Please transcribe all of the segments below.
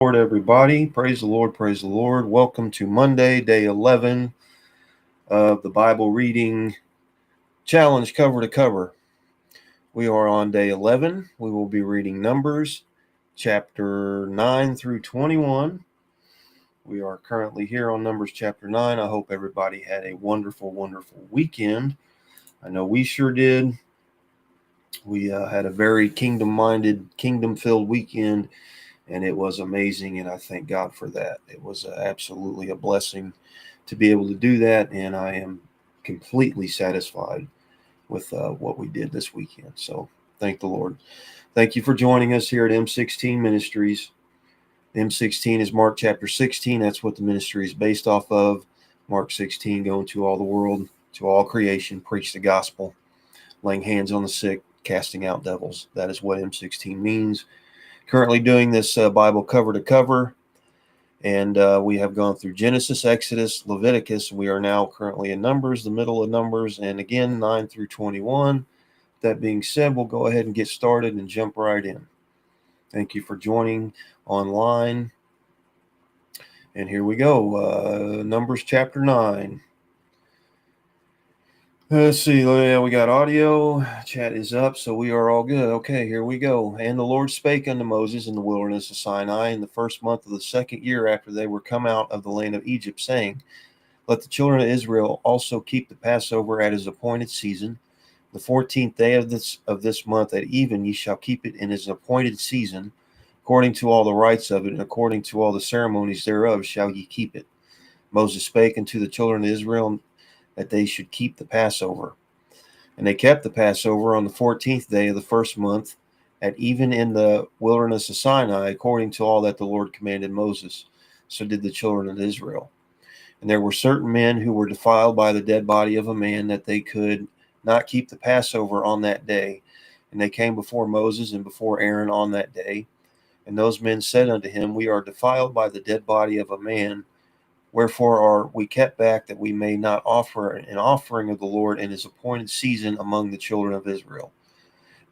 Lord, everybody. Praise the Lord. Praise the Lord. Welcome to Monday, day 11 of the Bible reading challenge cover to cover. We are on day 11. We will be reading Numbers chapter 9 through 21. We are currently here on Numbers chapter 9. I hope everybody had a wonderful, wonderful weekend. I know we sure did. We had a very kingdom-minded, kingdom-filled weekend, and it was amazing, and I thank God for that. It was absolutely a blessing to be able to do that, and I am completely satisfied with what we did this weekend. So thank the Lord. Thank you for joining us here at M16 Ministries. M16 is Mark chapter 16. That's what the ministry is based off of. Mark 16, going to all the world, to all creation, preach the gospel, laying hands on the sick, casting out devils. That is what M16 means. Currently doing this Bible cover to cover, and we have gone through Genesis, Exodus, Leviticus. We are now currently in Numbers, the middle of Numbers, and again 9 through 21. That being said, we'll go ahead and get started and jump right in. Thank you for joining online, and here we go. Numbers chapter 9. Let's see. Yeah, we got audio. Chat is up, so we are all good. Okay, here we go. And the Lord spake unto Moses in the wilderness of Sinai in the first month of the second year after they were come out of the land of Egypt, saying, Let the children of Israel also keep the Passover at his appointed season. The 14th day of this month at even ye shall keep it in his appointed season. According to all the rites of it, and according to all the ceremonies thereof shall ye keep it. Moses spake unto the children of Israel that they should keep the Passover. And they kept the Passover on the 14th day of the first month, at even in the wilderness of Sinai, according to all that the Lord commanded Moses. So did the children of Israel. And there were certain men who were defiled by the dead body of a man, that they could not keep the Passover on that day. And they came before Moses and before Aaron on that day. And those men said unto him, We are defiled by the dead body of a man. Wherefore are we kept back, that we may not offer an offering of the Lord in his appointed season among the children of Israel?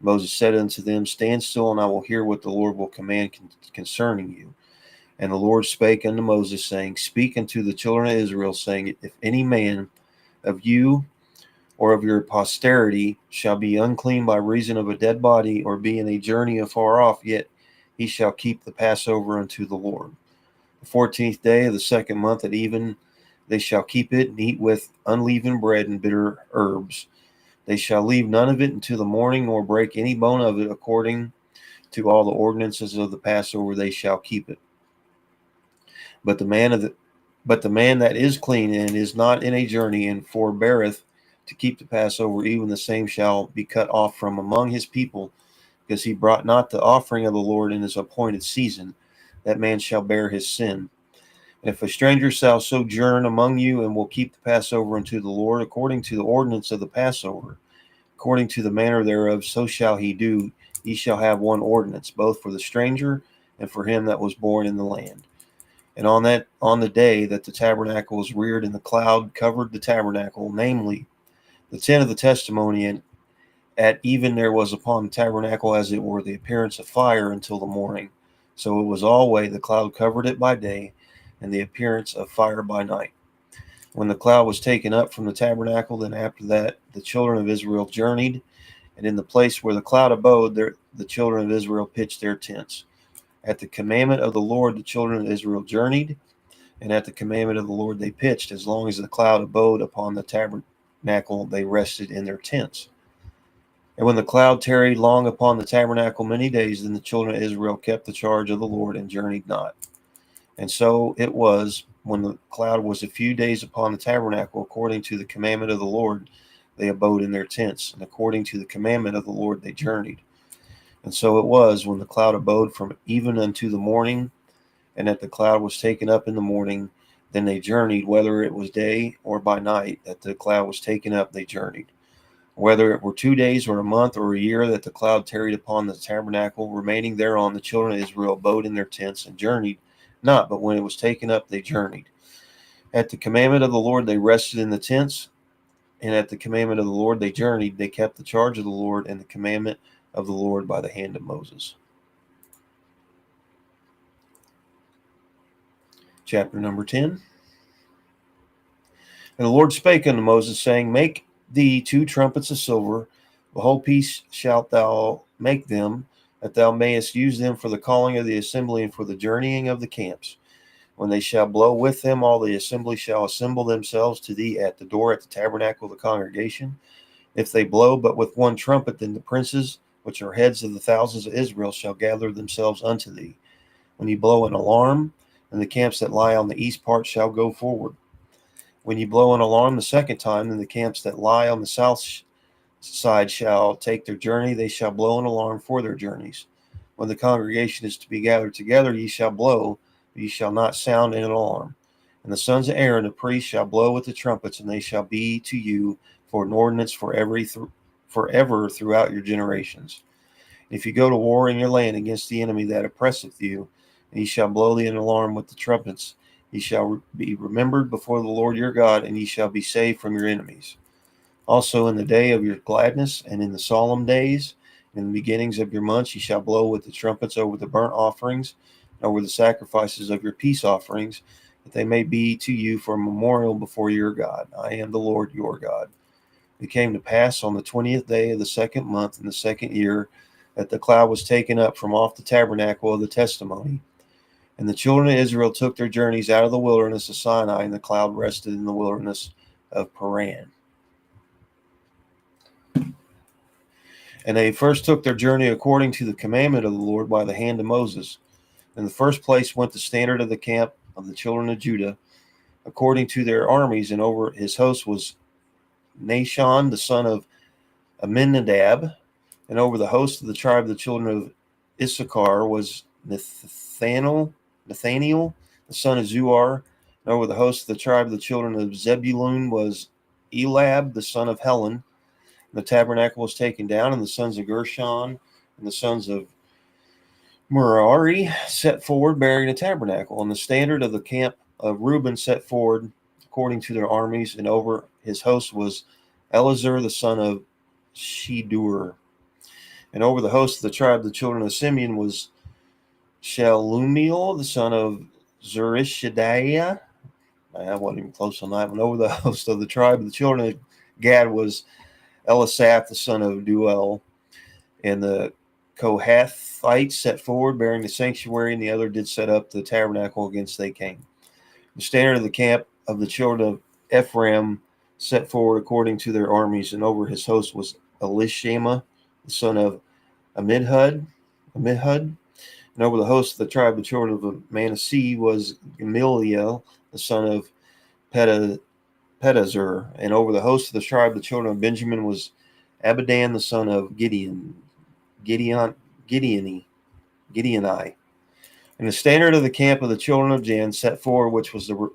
Moses said unto them, Stand still, and I will hear what the Lord will command concerning you. And the Lord spake unto Moses, saying, Speak unto the children of Israel, saying, If any man of you or of your posterity shall be unclean by reason of a dead body, or be in a journey afar off, yet he shall keep the Passover unto the Lord. The 14th day of the second month at even they shall keep it, and eat with unleavened bread and bitter herbs. They shall leave none of it until the morning, nor break any bone of it. According to all the ordinances of the Passover they shall keep it. But the man that is clean and is not in a journey, and forbeareth to keep the Passover, even the same shall be cut off from among his people, because he brought not the offering of the Lord in his appointed season. That man shall bear his sin. And if a stranger shall sojourn among you, and will keep the Passover unto the Lord, according to the ordinance of the Passover, according to the manner thereof, so shall he do. Ye shall have one ordinance, both for the stranger and for him that was born in the land. And on the day that the tabernacle was reared, and the cloud covered the tabernacle, namely the tent of the testimony, and at even there was upon the tabernacle as it were the appearance of fire until the morning. So it was alway the cloud covered it by day, and the appearance of fire by night. When the cloud was taken up from the tabernacle, then after that the children of Israel journeyed, and in the place where the cloud abode, the children of Israel pitched their tents. At the commandment of the Lord the children of Israel journeyed, and at the commandment of the Lord they pitched. As long as the cloud abode upon the tabernacle, they rested in their tents. And when the cloud tarried long upon the tabernacle many days, then the children of Israel kept the charge of the Lord, and journeyed not. And so it was, when the cloud was a few days upon the tabernacle, according to the commandment of the Lord, they abode in their tents, and according to the commandment of the Lord they journeyed. And so it was, when the cloud abode from even unto the morning, and that the cloud was taken up in the morning, then they journeyed, whether it was day or by night, that the cloud was taken up, they journeyed. Whether it were 2 days or a month or a year that the cloud tarried upon the tabernacle, remaining thereon, the children of Israel abode in their tents and journeyed not, but when it was taken up, they journeyed. At the commandment of the Lord they rested in the tents, and at the commandment of the Lord they journeyed. They kept the charge of the Lord and the commandment of the Lord by the hand of Moses. Chapter number 10. And the Lord spake unto Moses, saying, Make thee 2 trumpets of silver. The whole piece shalt thou make them, that thou mayest use them for the calling of the assembly and for the journeying of the camps. When they shall blow with them, all the assembly shall assemble themselves to thee at the door at the tabernacle of the congregation. If they blow but with 1 trumpet, then the princes, which are heads of the thousands of Israel, shall gather themselves unto thee. When ye blow an alarm, and the camps that lie on the east part shall go forward. When ye blow an alarm the 2nd time, then the camps that lie on the south side shall take their journey. They shall blow an alarm for their journeys. When the congregation is to be gathered together, ye shall blow, but ye shall not sound an alarm. And the sons of Aaron, the priests, shall blow with the trumpets, and they shall be to you for an ordinance forever throughout your generations. If you go to war in your land against the enemy that oppresseth you, and ye shall blow the alarm with the trumpets, ye shall be remembered before the Lord your God, and ye shall be saved from your enemies. Also in the day of your gladness, and in the solemn days, in the beginnings of your months, ye shall blow with the trumpets over the burnt offerings, and over the sacrifices of your peace offerings, that they may be to you for a memorial before your God. I am the Lord your God. It came to pass on the 20th day of the 2nd month in the 2nd year, that the cloud was taken up from off the tabernacle of the testimony. And the children of Israel took their journeys out of the wilderness of Sinai, and the cloud rested in the wilderness of Paran. And they first took their journey according to the commandment of the Lord by the hand of Moses. In the first place went the standard of the camp of the children of Judah, according to their armies, and over his host was Nahshon, the son of Amminadab, and over the host of the tribe of the children of Issachar was Nathaniel, the son of Zuar, and over the host of the tribe of the children of Zebulun was Elab, the son of Helon. And the tabernacle was taken down, and the sons of Gershon and the sons of Merari set forward bearing the tabernacle. And the standard of the camp of Reuben set forward according to their armies, and over his host was Eleazar, the son of Shedur. And over the host of the tribe of the children of Simeon was Shelumiel, the son of Zurishadaiah. I wasn't even close on that one. Over the host of the tribe of the children of Gad was Elisaph, the son of Duel. And the Kohathites set forward, bearing the sanctuary, and the other did set up the tabernacle against they came. The standard of the camp of the children of Ephraim set forward according to their armies, and over his host was Elishama, the son of Amihud. And over the host of the tribe of the children of Manasseh was Gamaliel, the son of Pedazur. And over the host of the tribe of the children of Benjamin was Abidan, the son of Gideoni. And the standard of the camp of the children of Dan set forward, which was the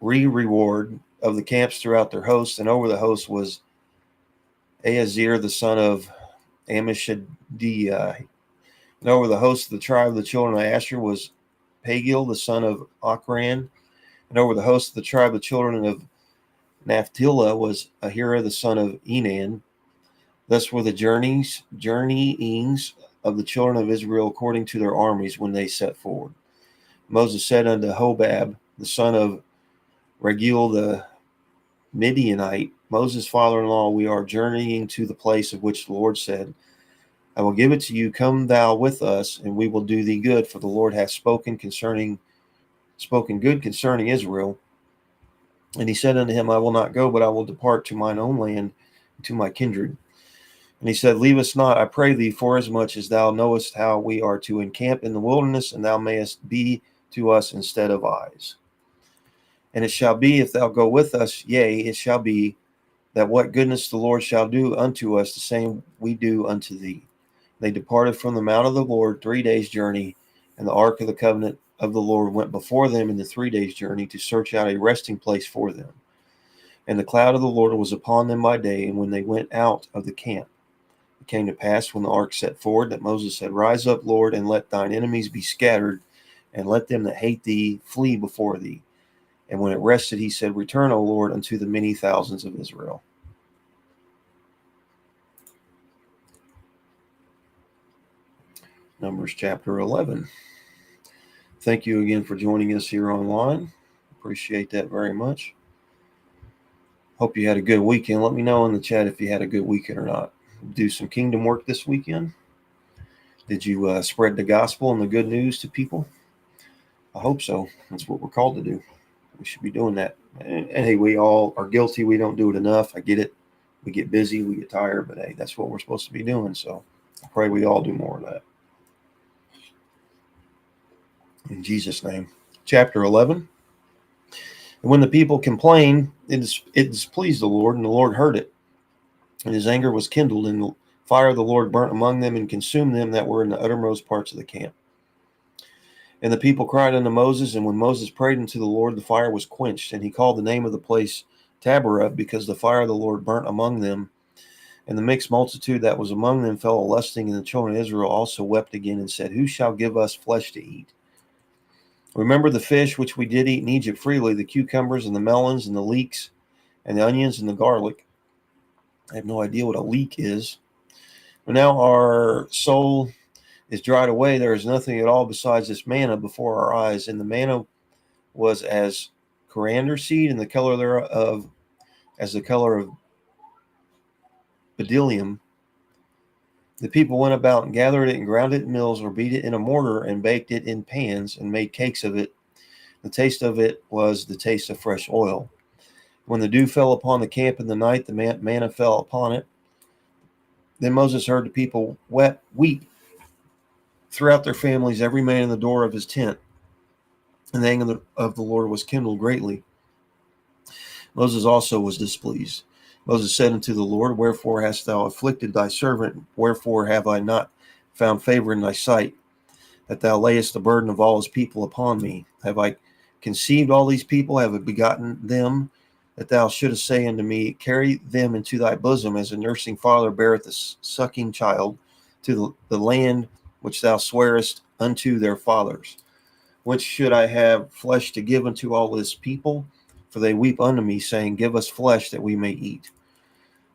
reward of the camps throughout their hosts. And over the host was Aazir, the son of Amishadiah. And over the host of the tribe of the children of Asher was Pagil, the son of Ochran. And over the host of the tribe of the children of Naphtali was Ahira, the son of Enan. Thus were the journeyings of the children of Israel according to their armies when they set forward. Moses said unto Hobab, the son of Raguel the Midianite, Moses' father-in-law, we are journeying to the place of which the Lord said, I will give it to you. Come thou with us, and we will do thee good, for the Lord hath spoken good concerning Israel. And he said unto him, I will not go, but I will depart to mine own land, to my kindred. And he said, Leave us not, I pray thee, forasmuch as thou knowest how we are to encamp in the wilderness, and thou mayest be to us instead of eyes. And it shall be, if thou go with us, yea, it shall be, that what goodness the Lord shall do unto us, the same we do unto thee. They departed from the mount of the Lord 3 days' journey, and the ark of the covenant of the Lord went before them in the 3 days' journey to search out a resting place for them. And the cloud of the Lord was upon them by day, and when they went out of the camp, it came to pass when the ark set forward that Moses said, Rise up, Lord, and let thine enemies be scattered, and let them that hate thee flee before thee. And when it rested, he said, Return, O Lord, unto the many thousands of Israel. Numbers chapter 11. Thank you again for joining us here online. Appreciate that very much. Hope you had a good weekend. Let me know in the chat if you had a good weekend or not. Do some kingdom work this weekend. Did you spread the gospel and the good news to people? I hope so. That's what we're called to do. We should be doing that. And hey, we all are guilty. We don't do it enough. I get it. We get busy. We get tired. But hey, that's what we're supposed to be doing. So I pray we all do more of that. In Jesus' name. Chapter 11. And when the people complained, it displeased the Lord, and the Lord heard it. And his anger was kindled, and the fire of the Lord burnt among them and consumed them that were in the uttermost parts of the camp. And the people cried unto Moses, and when Moses prayed unto the Lord, the fire was quenched. And he called the name of the place Taberah, because the fire of the Lord burnt among them. And the mixed multitude that was among them fell a lusting, and the children of Israel also wept again, and said, Who shall give us flesh to eat? Remember the fish which we did eat in Egypt freely, the cucumbers and the melons and the leeks and the onions and the garlic. I have no idea what a leek is. But now our soul is dried away. There is nothing at all besides this manna before our eyes. And the manna was as coriander seed, and the color thereof as the color of bdellium. The people went about and gathered it and ground it in mills, or beat it in a mortar and baked it in pans and made cakes of it. The taste of it was the taste of fresh oil. When the dew fell upon the camp in the night, the manna fell upon it. Then Moses heard the people weep throughout their families, every man in the door of his tent. And the anger of the Lord was kindled greatly. Moses also was displeased. Moses said unto the Lord, Wherefore hast thou afflicted thy servant? Wherefore have I not found favor in thy sight, that thou layest the burden of all his people upon me? Have I conceived all these people? Have I begotten them? That thou shouldest say unto me, Carry them into thy bosom, as a nursing father beareth a sucking child, to the land which thou swearest unto their fathers. Whence should I have flesh to give unto all this people? For they weep unto me, saying, Give us flesh that we may eat.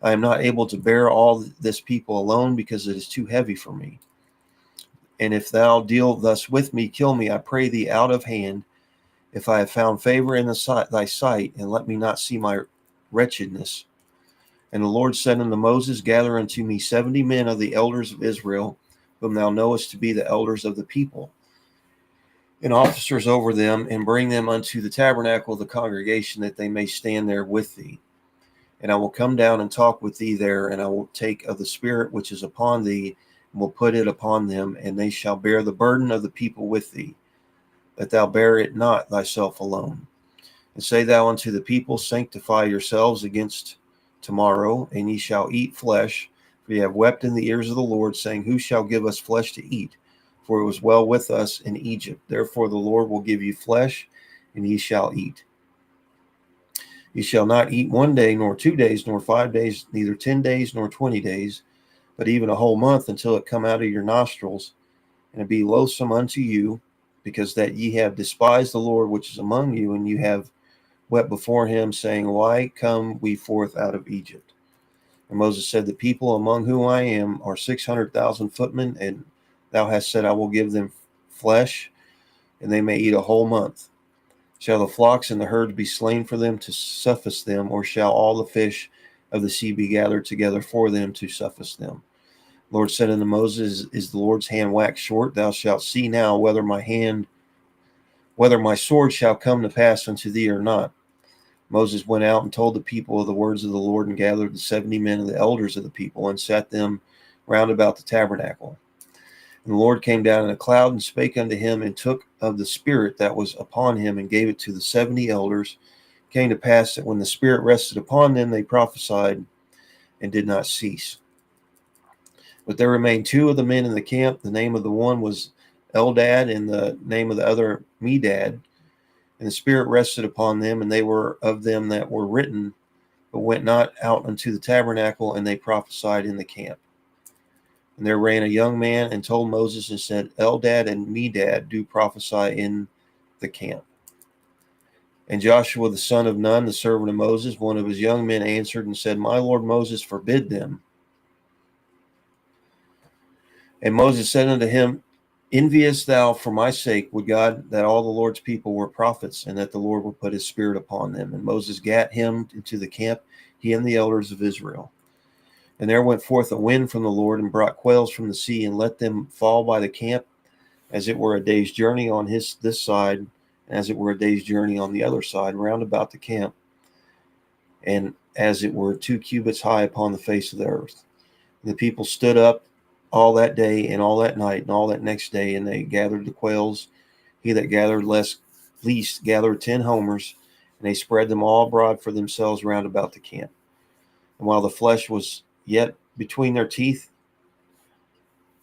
I am not able to bear all this people alone, because it is too heavy for me. And if thou deal thus with me, kill me, I pray thee, out of hand, if I have found favor in thy sight, and let me not see my wretchedness. And the Lord said unto Moses, Gather unto me 70 men of the elders of Israel, whom thou knowest to be the elders of the people, and officers over them, and bring them unto the tabernacle of the congregation, that they may stand there with thee. And I will come down and talk with thee there, and I will take of the spirit which is upon thee, and will put it upon them, and they shall bear the burden of the people with thee, that thou bear it not thyself alone. And say thou unto the people, Sanctify yourselves against tomorrow, and ye shall eat flesh, for ye have wept in the ears of the Lord, saying, Who shall give us flesh to eat? For it was well with us in Egypt. Therefore the Lord will give you flesh, and ye shall eat. Ye shall not eat 1 day, nor 2 days, nor 5 days, neither 10 days, nor 20 days, but even a whole month, until it come out of your nostrils, and it be loathsome unto you, because that ye have despised the Lord which is among you, and you have wept before him, saying, Why come we forth out of Egypt? And Moses said, The people among whom I am are 600,000 footmen, and thou hast said, I will give them flesh, and they may eat a whole month. Shall the flocks and the herds be slain for them to suffice them, or shall all the fish of the sea be gathered together for them to suffice them? The Lord said unto Moses, Is the Lord's hand waxed short? Thou shalt see now whether my sword shall come to pass unto thee or not. Moses went out and told the people of the words of the Lord, and gathered the 70 men of the elders of the people, and sat them round about the tabernacle. And the Lord came down in a cloud, and spake unto him, and took of the spirit that was upon him, and gave it to the 70 elders. It came to pass that when the spirit rested upon them, they prophesied and did not cease. But there remained 2 of the men in the camp. The name of the one was Eldad, and the name of the other Medad. And the spirit rested upon them, and they were of them that were written, but went not out unto the tabernacle, and they prophesied in the camp. And there ran a young man and told Moses, and said, Eldad and Medad do prophesy in the camp. And Joshua the son of Nun, the servant of Moses, one of his young men, answered and said, My lord Moses, forbid them. And Moses said unto him, Enviest thou for my sake, would God, that all the Lord's people were prophets, and that the Lord would put his spirit upon them. And Moses gat him into the camp, he and the elders of Israel. And there went forth a wind from the Lord, and brought quails from the sea, and let them fall by the camp, as it were a day's journey on this side, as it were a day's journey on the other side, round about the camp, and as it were 2 cubits high upon the face of the earth. And the people stood up all that day and all that night and all that next day, and they gathered the quails. He that gathered least gathered 10 homers, and they spread them all abroad for themselves round about the camp. And while the flesh was yet between their teeth,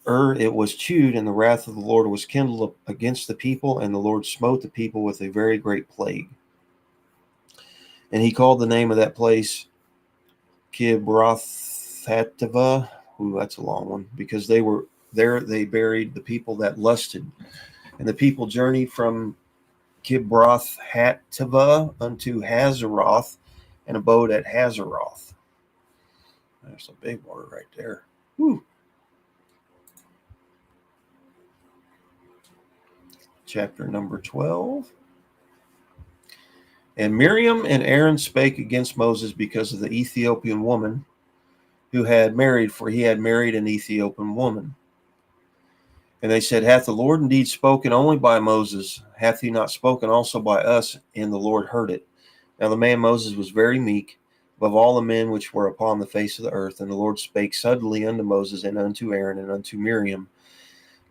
it was chewed, and the wrath of the Lord was kindled against the people, and the Lord smote the people with a very great plague. And he called the name of that place Kibroth-hattaavah. Ooh, that's a long one, because they were there. They buried the people that lusted, and the people journeyed from Kibroth-hattaavah unto Hazeroth, and abode at Hazeroth. There's a big word right there. Whew. Chapter number 12. And Miriam and Aaron spake against Moses because of the Ethiopian woman who had married, for he had married an Ethiopian woman. And they said, Hath the Lord indeed spoken only by Moses? Hath he not spoken also by us? And the Lord heard it. Now the man Moses was very meek above all the men which were upon the face of the earth. And the Lord spake suddenly unto Moses and unto Aaron and unto Miriam,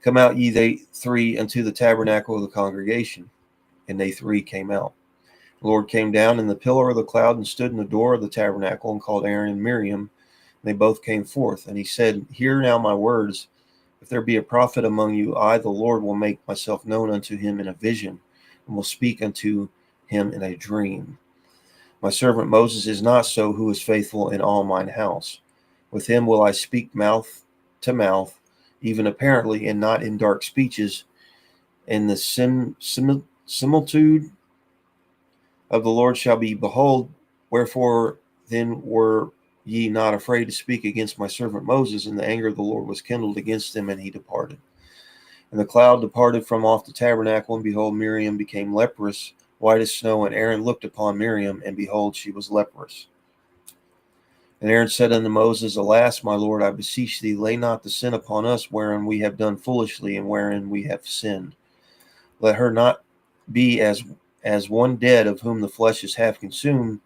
Come out ye they three unto the tabernacle of the congregation. And they three came out. The Lord came down in the pillar of the cloud and stood in the door of the tabernacle and called Aaron and Miriam. And they both came forth. And he said, Hear now my words. If there be a prophet among you, I, the Lord, will make myself known unto him in a vision, and will speak unto him in a dream. My servant Moses is not so, who is faithful in all mine house. With him will I speak mouth to mouth, even apparently, and not in dark speeches. And the similitude of the Lord shall be, Behold, wherefore then were ye not afraid to speak against my servant Moses? And the anger of the Lord was kindled against them, and he departed. And the cloud departed from off the tabernacle, and behold, Miriam became leprous, white as snow. And Aaron looked upon Miriam, and behold, she was leprous. And Aaron said unto Moses, Alas, my Lord, I beseech thee, lay not the sin upon us, wherein we have done foolishly, and wherein we have sinned. Let her not be as one dead, of whom the flesh is half consumed,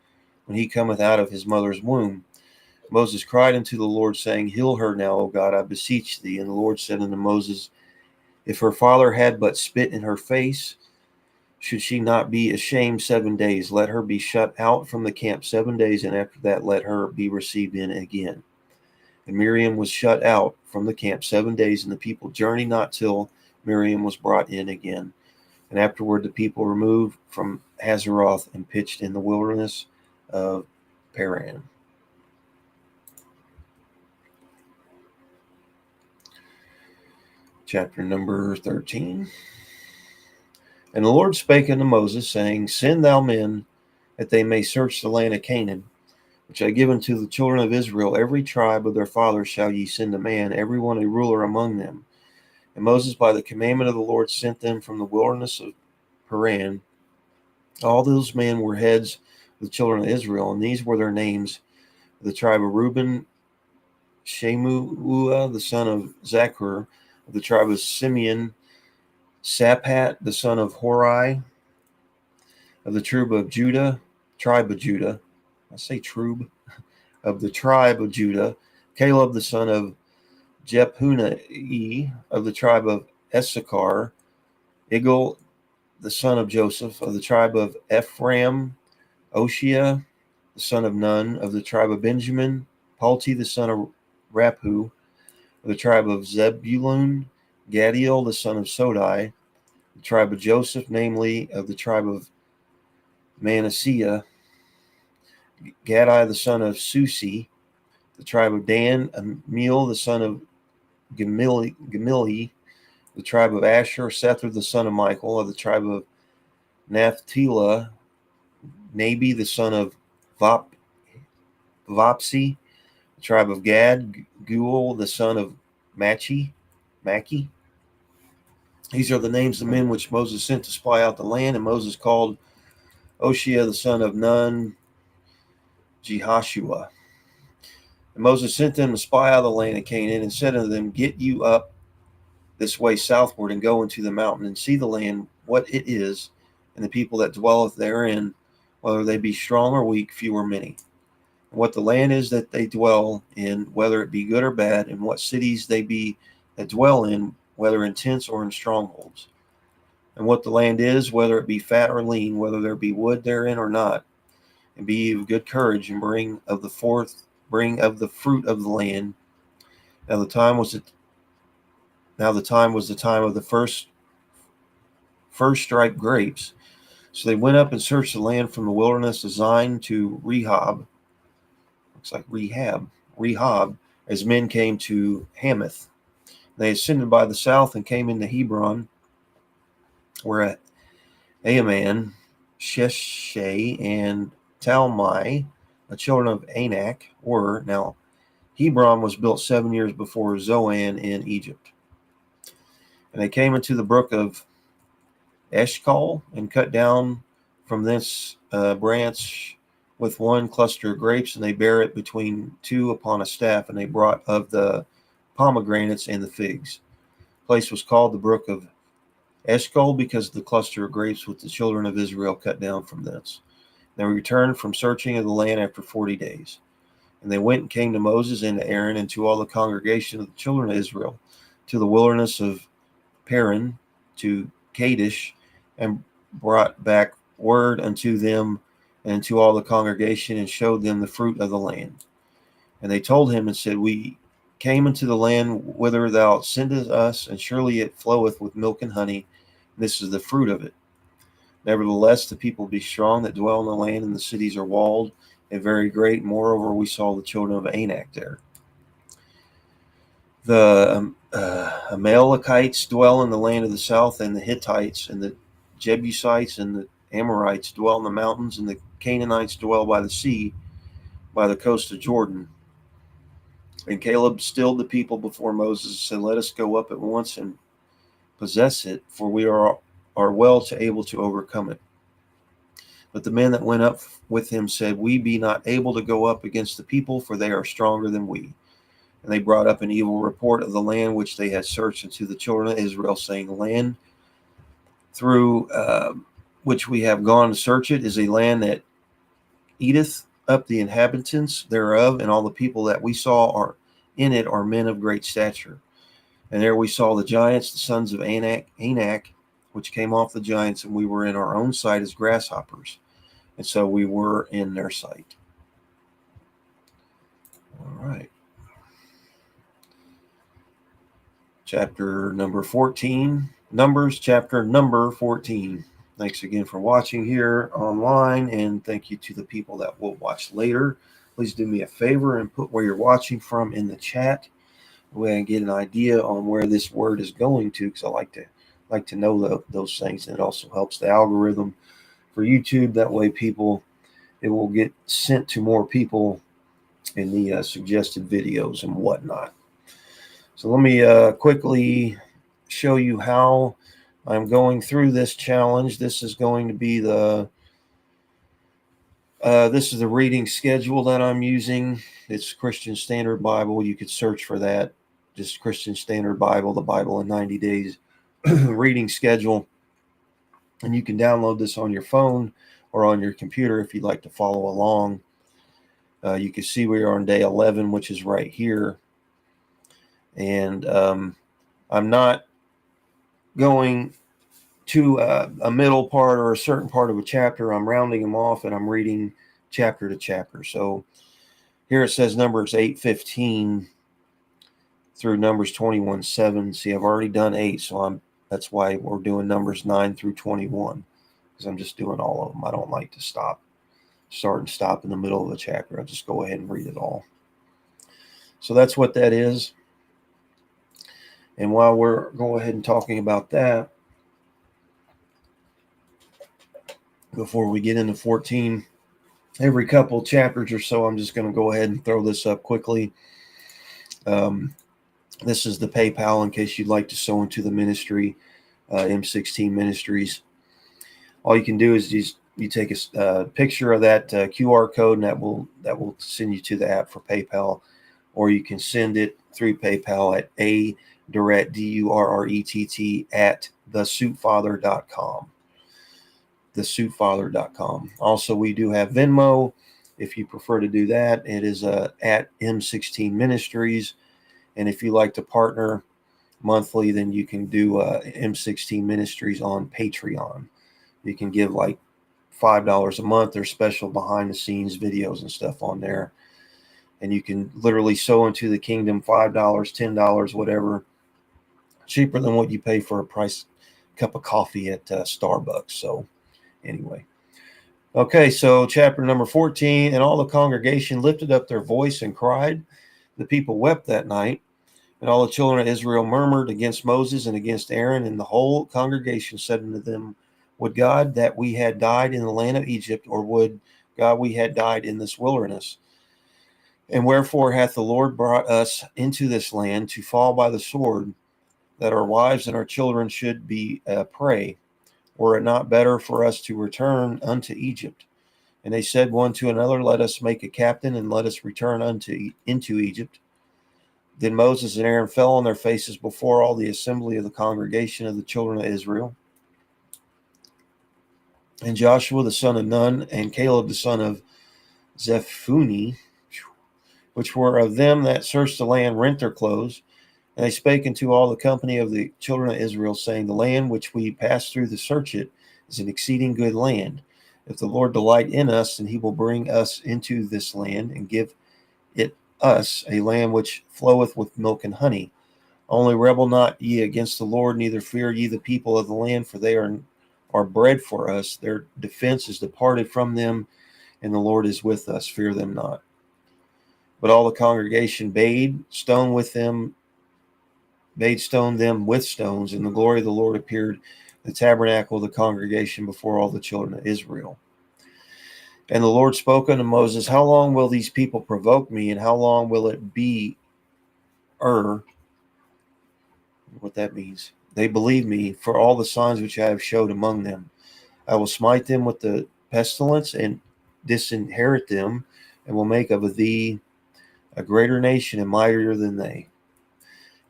when he cometh out of his mother's womb. Moses cried unto the Lord, saying, Heal her now, O God, I beseech thee. And the Lord said unto Moses, If her father had but spit in her face, should she not be ashamed 7 days? Let her be shut out from the camp 7 days, and after that let her be received in again. And Miriam was shut out from the camp 7 days, and the people journeyed not till Miriam was brought in again. And afterward the people removed from Hazeroth and pitched in the wilderness of Paran. Chapter number 13. And the Lord spake unto Moses, saying, Send thou men, that they may search the land of Canaan, which I give unto the children of Israel. Every tribe of their fathers shall ye send a man, every one a ruler among them. And Moses by the commandment of the Lord sent them from the wilderness of Paran. All those men were heads of the children of Israel, and these were their names: of the tribe of Reuben, Shemuah the son of Zachar; of the tribe of Simeon, Saphat the son of Hori; of the tribe of Judah, I say trube, of the tribe of Judah, Caleb the son of Jephunneh; of the tribe of Issachar, Igal the son of Joseph; of the tribe of Ephraim, Oshia the son of Nun; of the tribe of Benjamin, Palti the son of Raphu; of the tribe of Zebulun, Gadiel the son of Sodai; the tribe of Joseph, namely of the tribe of Manasseh, Gadai the son of Susi; the tribe of Dan, Amiel the son of Gamili; the tribe of Asher, Sethur the son of Michael; of the tribe of Naphtali, Nabi the son of Vopsi; the tribe of Gad, Guel the son of Machi; These are the names of the men which Moses sent to spy out the land. And Moses called Oshea the son of Nun, Jehoshua. And Moses sent them to spy out the land of Canaan, and said unto them, Get you up this way southward, and go into the mountain, and see the land, what it is, and the people that dwelleth therein, whether they be strong or weak, few or many. And what the land is that they dwell in, whether it be good or bad, and what cities they be that dwell in, whether in tents or in strongholds. And what the land is, whether it be fat or lean, whether there be wood therein or not. And be ye of good courage, and bring of the fruit of the land. Now the time was the time of the first striped grapes. So they went up and searched the land from the wilderness of Zin to Rehob. Looks like Rehob, as men came to Hamath. They ascended by the south and came into Hebron, where Ahiman, Sheshai, and Talmai, the children of Anak, were. Now Hebron was built 7 years before Zoan in Egypt. And they came into the brook of Eshcol, and cut down from this branch with one cluster of grapes, and they bare it between two upon a staff, and they brought of the pomegranates and the figs. The place was called the brook of Eshcol, because of the cluster of grapes which the children of Israel cut down from thence. They returned from searching of the land after 40 days. And they went and came to Moses and to Aaron and to all the congregation of the children of Israel, to the wilderness of Paran, to Kadesh, and brought back word unto them and to all the congregation, and showed them the fruit of the land. And they told him and said, We came into the land whither thou sendest us, and surely it floweth with milk and honey. This is the fruit of it. Nevertheless, the people be strong that dwell in the land, and the cities are walled and very great. Moreover, we saw the children of Anak there. The Amalekites dwell in the land of the south, and the Hittites, and the Jebusites, and the Amorites dwell in the mountains, and the Canaanites dwell by the sea, by the coast of Jordan. And Caleb stilled the people before Moses and said, Let us go up at once and possess it, for we are well able to overcome it. But the men that went up with him said, We be not able to go up against the people, for they are stronger than we. And they brought up an evil report of the land which they had searched unto the children of Israel, saying, The land through which we have gone to search it is a land that eateth up the inhabitants thereof, and all the people that we saw are in it are men of great stature. And there we saw the giants, the sons of Anak, which came off the giants, and we were in our own sight as grasshoppers, and so we were in their sight. All right. Chapter number 14, Numbers, chapter number 14. Thanks again for watching here online, and thank you to the people that will watch later. Please do me a favor and put where you're watching from in the chat. We can get an idea on where this word is going to, because I like to know those things, and it also helps the algorithm for YouTube. That way, it will get sent to more people in the suggested videos and whatnot. So let me quickly show you how I'm going through this challenge. This is going to be this is the reading schedule that I'm using. It's Christian Standard Bible. You could search for that. Just Christian Standard Bible, the Bible in 90 days reading schedule. And you can download this on your phone or on your computer if you'd like to follow along. You can see we are on day 11, which is right here. And I'm not going to a middle part or a certain part of a chapter. I'm rounding them off, and I'm reading chapter to chapter. So here it says Numbers 8:15 through Numbers 21:7. See, I've already done 8, so that's why we're doing Numbers 9 through 21, because I'm just doing all of them. I don't like to start and stop in the middle of a chapter. I'll just go ahead and read it all. So that's what that is. And while we're going ahead and talking about that, before we get into 14, every couple chapters or so, I'm just going to go ahead and throw this up quickly. This is the PayPal in case you'd like to sow into the ministry. M16 Ministries. All you can do is you take a picture of that QR code, and that will send you to the app for PayPal, or you can send it through PayPal at durrett, durrett at thesuitfather.com. thesuitfather.com. Also, we do have Venmo. If you prefer to do that, it is at M16 Ministries. And if you like to partner monthly, then you can do M16 Ministries on Patreon. You can give like $5 a month. There's special behind the scenes videos and stuff on there. And you can literally sow into the kingdom $5, $10, whatever, cheaper than what you pay for a price cup of coffee at Starbucks. So anyway. Okay, so chapter number 14. And all the congregation lifted up their voice and cried. The people wept that night. And all the children of Israel murmured against Moses and against Aaron. And the whole congregation said unto them, would God that we had died in the land of Egypt, or would God we had died in this wilderness? And wherefore hath the Lord brought us into this land to fall by the sword, that our wives and our children should be a prey? Were it not better for us to return unto Egypt? And they said one to another, let us make a captain, and let us return into Egypt. Then Moses and Aaron fell on their faces before all the assembly of the congregation of the children of Israel. And Joshua the son of Nun, and Caleb the son of Zephuni, which were of them that searched the land, rent their clothes. And they spake unto all the company of the children of Israel, saying, the land which we passed through to search it is an exceeding good land. If the Lord delight in us, then he will bring us into this land, and give it us a land which floweth with milk and honey. Only rebel not ye against the Lord, neither fear ye the people of the land, for they are bread for us. Their defense is departed from them, and the Lord is with us. Fear them not. But all the congregation bade stone them with stones, and the glory of the Lord appeared in the tabernacle of the congregation before all the children of Israel. And the Lord spoke unto Moses, how long will these people provoke me, and how long will it be what that means? They believe me for all the signs which I have showed among them. I will smite them with the pestilence and disinherit them, and will make of thee a greater nation and mightier than they.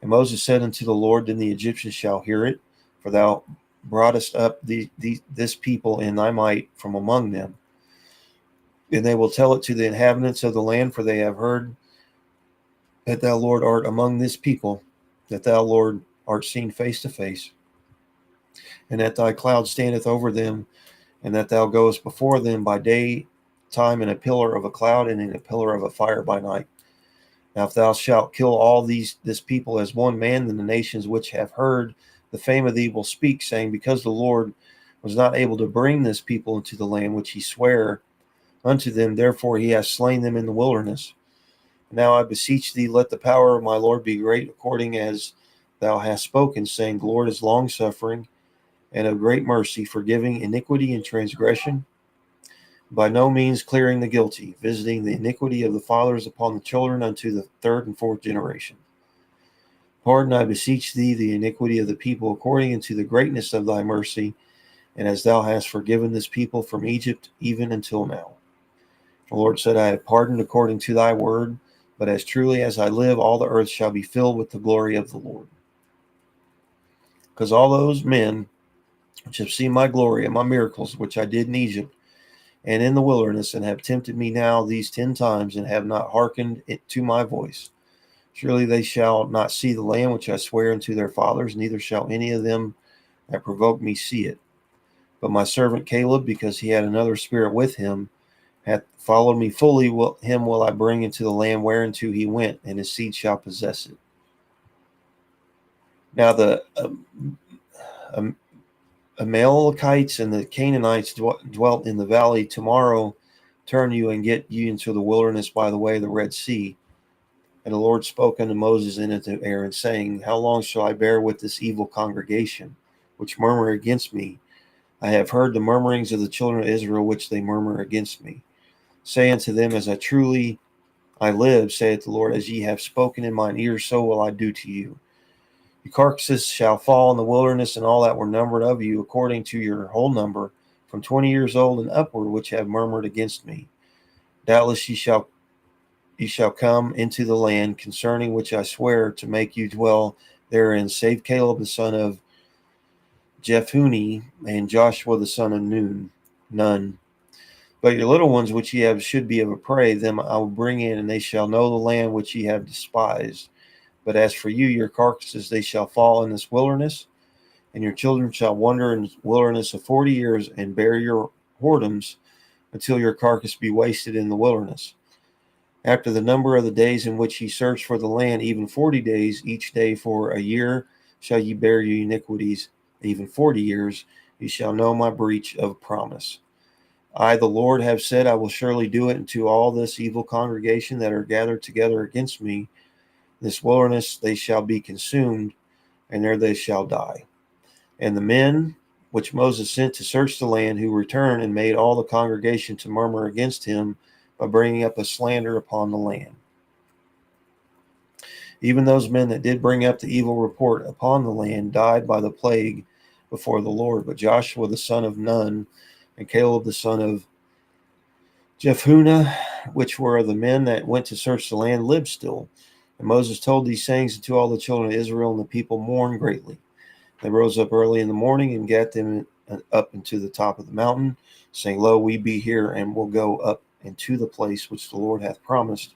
And Moses said unto the Lord, then the Egyptians shall hear it, for thou broughtest up this people in thy might from among them. And they will tell it to the inhabitants of the land, for they have heard that thou, Lord, art among this people, that thou, Lord, art seen face to face, and that thy cloud standeth over them, and that thou goest before them by day time in a pillar of a cloud, and in a pillar of a fire by night. Now if thou shalt kill all this people as one man, then the nations which have heard the fame of thee will speak, saying, because the Lord was not able to bring this people into the land which he sware unto them, therefore he hath slain them in the wilderness. Now I beseech thee, let the power of my Lord be great, according as thou hast spoken, saying, the Lord is long-suffering and of great mercy, forgiving iniquity and transgression, by no means clearing the guilty, visiting the iniquity of the fathers upon the children unto the third and fourth generation. Pardon, I beseech thee, the iniquity of the people according unto the greatness of thy mercy, and as thou hast forgiven this people from Egypt, even until now. The Lord said, I have pardoned according to thy word, but as truly as I live, all the earth shall be filled with the glory of the Lord. Because all those men which have seen my glory and my miracles, which I did in Egypt and in the wilderness, and have tempted me now these 10 times, and have not hearkened to my voice, surely they shall not see the land which I swear unto their fathers, neither shall any of them that provoke me see it. But my servant Caleb, because he had another spirit with him, hath followed me fully, him will I bring into the land whereunto he went, and his seed shall possess it. Now the Amalekites and the Canaanites dwelt in the valley. Tomorrow turn you and get you into the wilderness by the way of the Red Sea. And the Lord spoke unto Moses and unto Aaron, saying, how long shall I bear with this evil congregation, which murmur against me? I have heard the murmurings of the children of Israel, which they murmur against me. Say unto them, as truly I live, saith the Lord, as ye have spoken in mine ears, so will I do to you. Your carcasses shall fall in the wilderness, and all that were numbered of you, according to your whole number, from 20 years old and upward, which have murmured against me. Doubtless ye shall come into the land concerning which I swear to make you dwell therein, save Caleb the son of Jephunneh and Joshua the son of Nun. But your little ones which ye have should be of a prey, them I will bring in, and they shall know the land which ye have despised. But as for you, your carcasses, they shall fall in this wilderness, and your children shall wander in the wilderness of 40 years, and bear your whoredoms until your carcass be wasted in the wilderness. After the number of the days in which ye search for the land, even 40 days, each day for a year, shall ye bear your iniquities, even 40 years, ye shall know my breach of promise. I, the Lord, have said, I will surely do it unto all this evil congregation that are gathered together against me. This wilderness they shall be consumed, and there they shall die. And the men which Moses sent to search the land, who returned and made all the congregation to murmur against him by bringing up a slander upon the land. Even those men that did bring up the evil report upon the land died by the plague before the Lord. But Joshua the son of Nun and Caleb the son of Jephunneh, which were the men that went to search the land, lived still. And Moses told these sayings unto all the children of Israel, and the people mourned greatly. They rose up early in the morning and gat them up into the top of the mountain, saying, Lo, we be here, and will go up into the place which the Lord hath promised,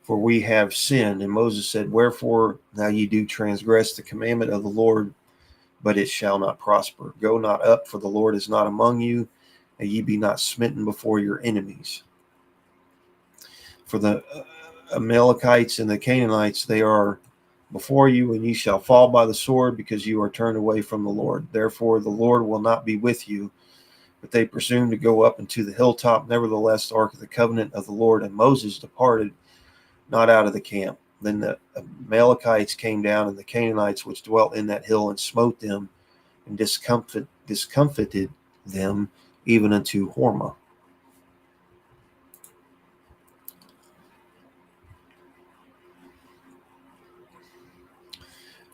for we have sinned. And Moses said, Wherefore now ye do transgress the commandment of the Lord, but it shall not prosper. Go not up, for the Lord is not among you, and ye be not smitten before your enemies. For the Amalekites and the Canaanites, they are before you, and ye shall fall by the sword, because you are turned away from the Lord. Therefore the Lord will not be with you. But they presumed to go up into the hilltop. Nevertheless, the ark of the covenant of the Lord and Moses departed not out of the camp. Then the Amalekites came down, and the Canaanites which dwelt in that hill, and smote them, and discomfited them, even unto Hormah.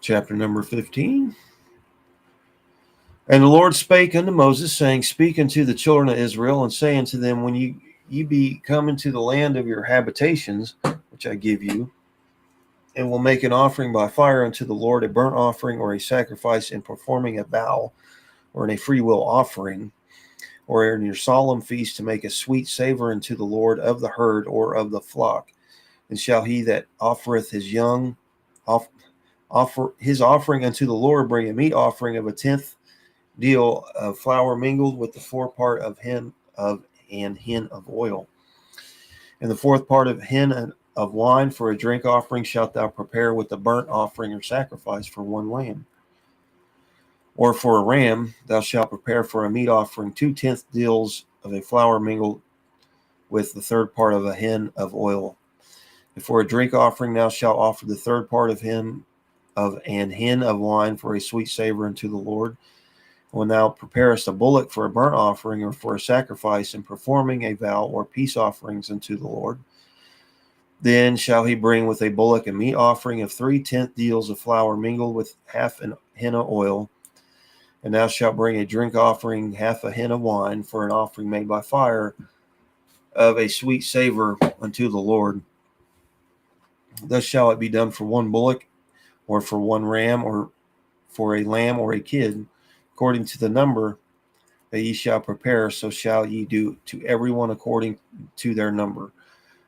Chapter number 15. And the Lord spake unto Moses, saying, Speak unto the children of Israel, and say unto them, When ye be come into the land of your habitations, which I give you, and will make an offering by fire unto the Lord, a burnt offering or a sacrifice, in performing a vow, or in a freewill offering, or in your solemn feast, to make a sweet savor unto the Lord of the herd or of the flock. And shall he that offereth his young offer his offering unto the Lord bring a meat offering of a tenth deal of flour mingled with the forepart of an hin of oil, and the fourth part of hin of wine for a drink offering shalt thou prepare with the burnt offering or sacrifice for one lamb. Or for a ram thou shalt prepare for a meat offering 2/10 deals of a flour mingled with the third part of a hin of oil. And for a drink offering thou shalt offer the third part of an hin of wine for a sweet savor unto the Lord. When thou preparest a bullock for a burnt offering or for a sacrifice, in performing a vow or peace offerings unto the Lord, then shall he bring with a bullock a meat offering of 3/10 deals of flour mingled with half an hin of oil. And thou shalt bring a drink offering, half a hin of wine, for an offering made by fire of a sweet savor unto the Lord. Thus shall it be done for one bullock, or for one ram, or for a lamb or a kid, according to the number that ye shall prepare, so shall ye do to everyone according to their number.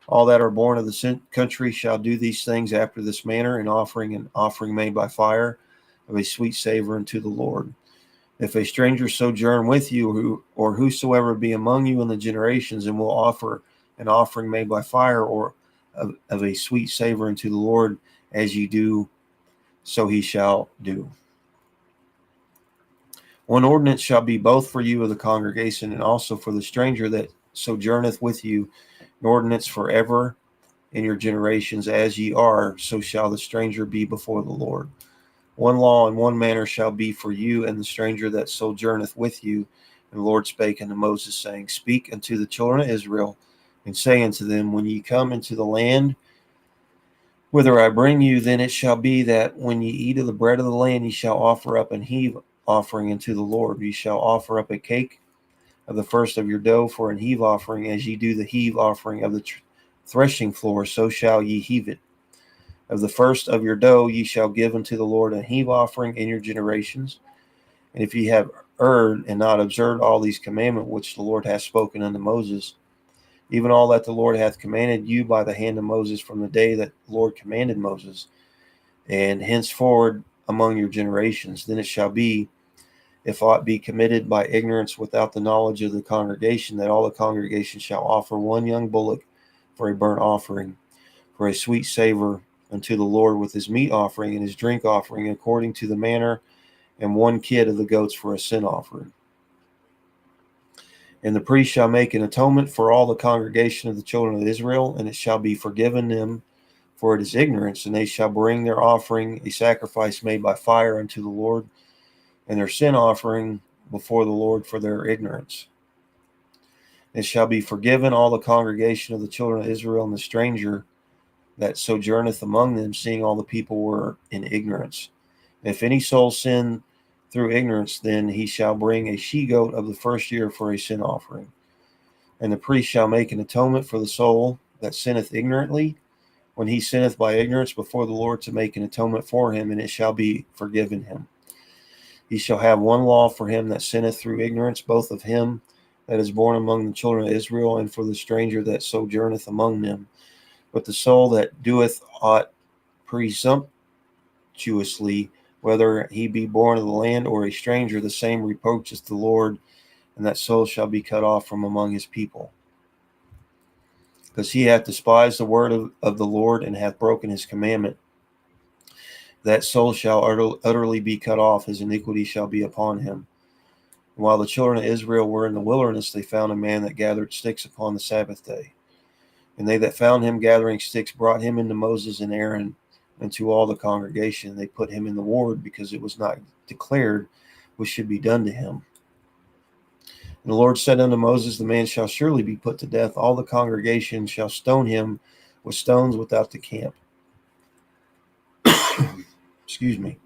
All that are born of the country shall do these things after this manner, in offering an offering made by fire of a sweet savor unto the Lord. If a stranger sojourn with you, or whosoever be among you in the generations, and will offer an offering made by fire or of a sweet savor unto the Lord, as ye do, so he shall do. One ordinance shall be both for you of the congregation, and also for the stranger that sojourneth with you, an ordinance forever in your generations. As ye are, so shall the stranger be before the Lord. One law and one manner shall be for you and the stranger that sojourneth with you. And the Lord spake unto Moses, saying, Speak unto the children of Israel, and say unto them, When ye come into the land Whither I bring you, then it shall be that when ye eat of the bread of the land, ye shall offer up an heave offering unto the Lord. Ye shall offer up a cake of the first of your dough for an heave offering, as ye do the heave offering of the threshing floor, so shall ye heave it. Of the first of your dough ye shall give unto the Lord a heave offering in your generations. And if ye have erred and not observed all these commandments which the Lord hath spoken unto Moses, even all that the Lord hath commanded you by the hand of Moses from the day that the Lord commanded Moses, and henceforward among your generations, then it shall be, if aught be committed by ignorance without the knowledge of the congregation, that all the congregation shall offer one young bullock for a burnt offering, for a sweet savor unto the Lord, with his meat offering and his drink offering according to the manner, and one kid of the goats for a sin offering. And the priest shall make an atonement for all the congregation of the children of Israel, and it shall be forgiven them, for it is ignorance. And they shall bring their offering, a sacrifice made by fire unto the Lord, and their sin offering before the Lord for their ignorance. It shall be forgiven all the congregation of the children of Israel, and the stranger that sojourneth among them, seeing all the people were in ignorance. If any soul sin through ignorance, then he shall bring a she-goat of the first year for a sin offering. And the priest shall make an atonement for the soul that sinneth ignorantly, when he sinneth by ignorance before the Lord, to make an atonement for him, and it shall be forgiven him. He shall have one law for him that sinneth through ignorance, both of him that is born among the children of Israel, and for the stranger that sojourneth among them. But the soul that doeth aught presumptuously, whether he be born of the land or a stranger, the same reproacheth the Lord, and that soul shall be cut off from among his people. Because he hath despised the word of the Lord, and hath broken his commandment, that soul shall utterly be cut off, his iniquity shall be upon him. And while the children of Israel were in the wilderness, they found a man that gathered sticks upon the Sabbath day. And they that found him gathering sticks brought him into Moses and Aaron and to all the congregation. They put him in the ward, because it was not declared what should be done to him. And the Lord said unto Moses, the man shall surely be put to death. All the congregation shall stone him with stones without the camp. Excuse me.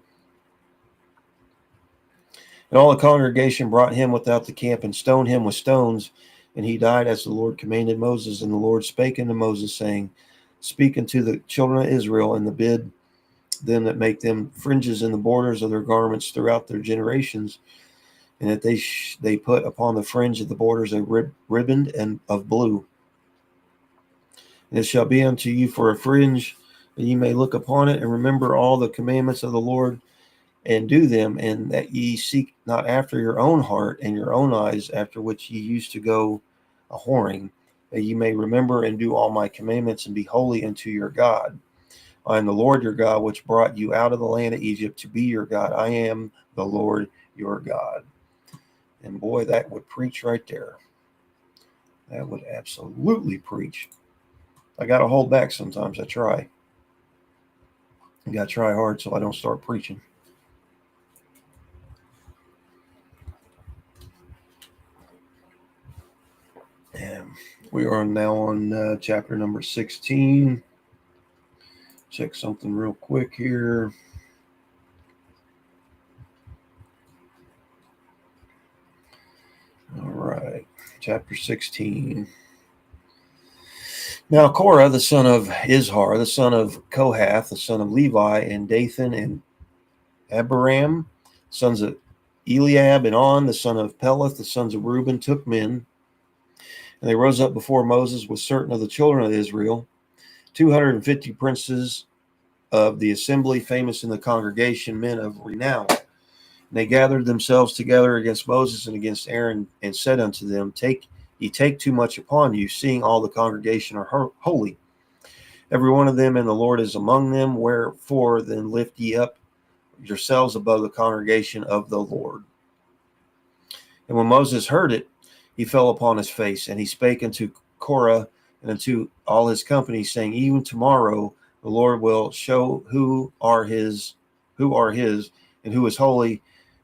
And all the congregation brought him without the camp, and stoned him with stones. And he died as the Lord commanded Moses. And the Lord spake unto Moses, saying, speak unto the children of Israel, and bid them that make them fringes in the borders of their garments throughout their generations, and that they put upon the fringe of the borders a riband and of blue. And it shall be unto you for a fringe, that ye may look upon it, and remember all the commandments of the Lord, and do them, and that ye seek not after your own heart and your own eyes, after which ye used to go a whoring, that ye may remember and do all my commandments, and be holy unto your God. I am the Lord your God, which brought you out of the land of Egypt to be your God. I am the Lord your God. And boy, that would preach right there. That would absolutely preach. I got to hold back sometimes. I try. I got to try hard so I don't start preaching. And we are now on chapter number 16. Check something real quick here. All right, chapter 16. Now Korah, the son of Izhar, the son of Kohath, the son of Levi, and Dathan and Abiram, sons of Eliab, and On, the son of Peleth, the sons of Reuben, took men, and they rose up before Moses with certain of the children of Israel, 250 princes of the assembly, famous in the congregation, men of renown. And they gathered themselves together against Moses and against Aaron, and said unto them, ye take too much upon you, seeing all the congregation are holy, every one of them, and the Lord is among them. Wherefore then lift ye up yourselves above the congregation of the Lord. And when Moses heard it, he fell upon his face, and he spake unto Korah and unto all his company, saying, even tomorrow the Lord will show who are his, and who is holy,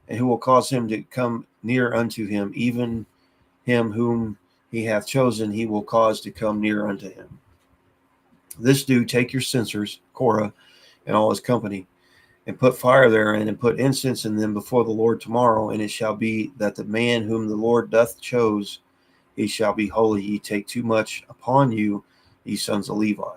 and who will cause him to come near unto him, even him whom he hath chosen, he will cause to come near unto him. This do, take your censers, Korah, and all his company, and put fire therein, and put incense in them before the Lord tomorrow. And it shall be that the man whom the Lord doth chose, he shall be holy. Ye take too much upon you, ye sons of Levi.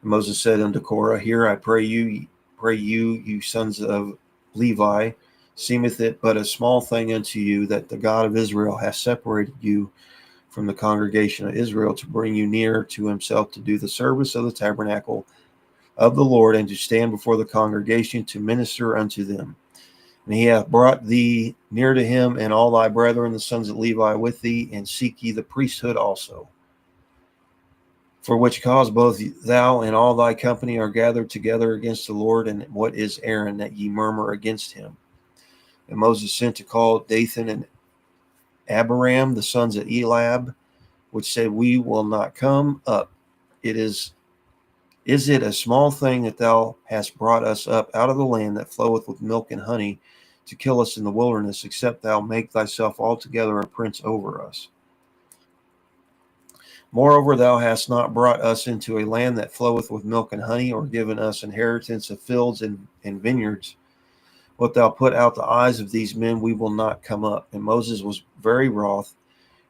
And Moses said unto Korah, Here I pray you, you sons of Levi, seemeth it but a small thing unto you that the God of Israel hath separated you from the congregation of Israel to bring you near to himself, to do the service of the tabernacle of the Lord, and to stand before the congregation to minister unto them. And he hath brought thee near to him, and all thy brethren, the sons of Levi, with thee, and seek ye the priesthood also. For which cause both thou and all thy company are gathered together against the Lord. And what is Aaron, that ye murmur against him? And Moses sent to call Dathan and Abiram, the sons of Eliab, which said, We will not come up. Is it a small thing that thou hast brought us up out of the land that floweth with milk and honey, to kill us in the wilderness, except thou make thyself altogether a prince over us? Moreover, thou hast not brought us into a land that floweth with milk and honey, or given us inheritance of fields and vineyards. What thou put out the eyes of these men, we will not come up. And Moses was very wroth,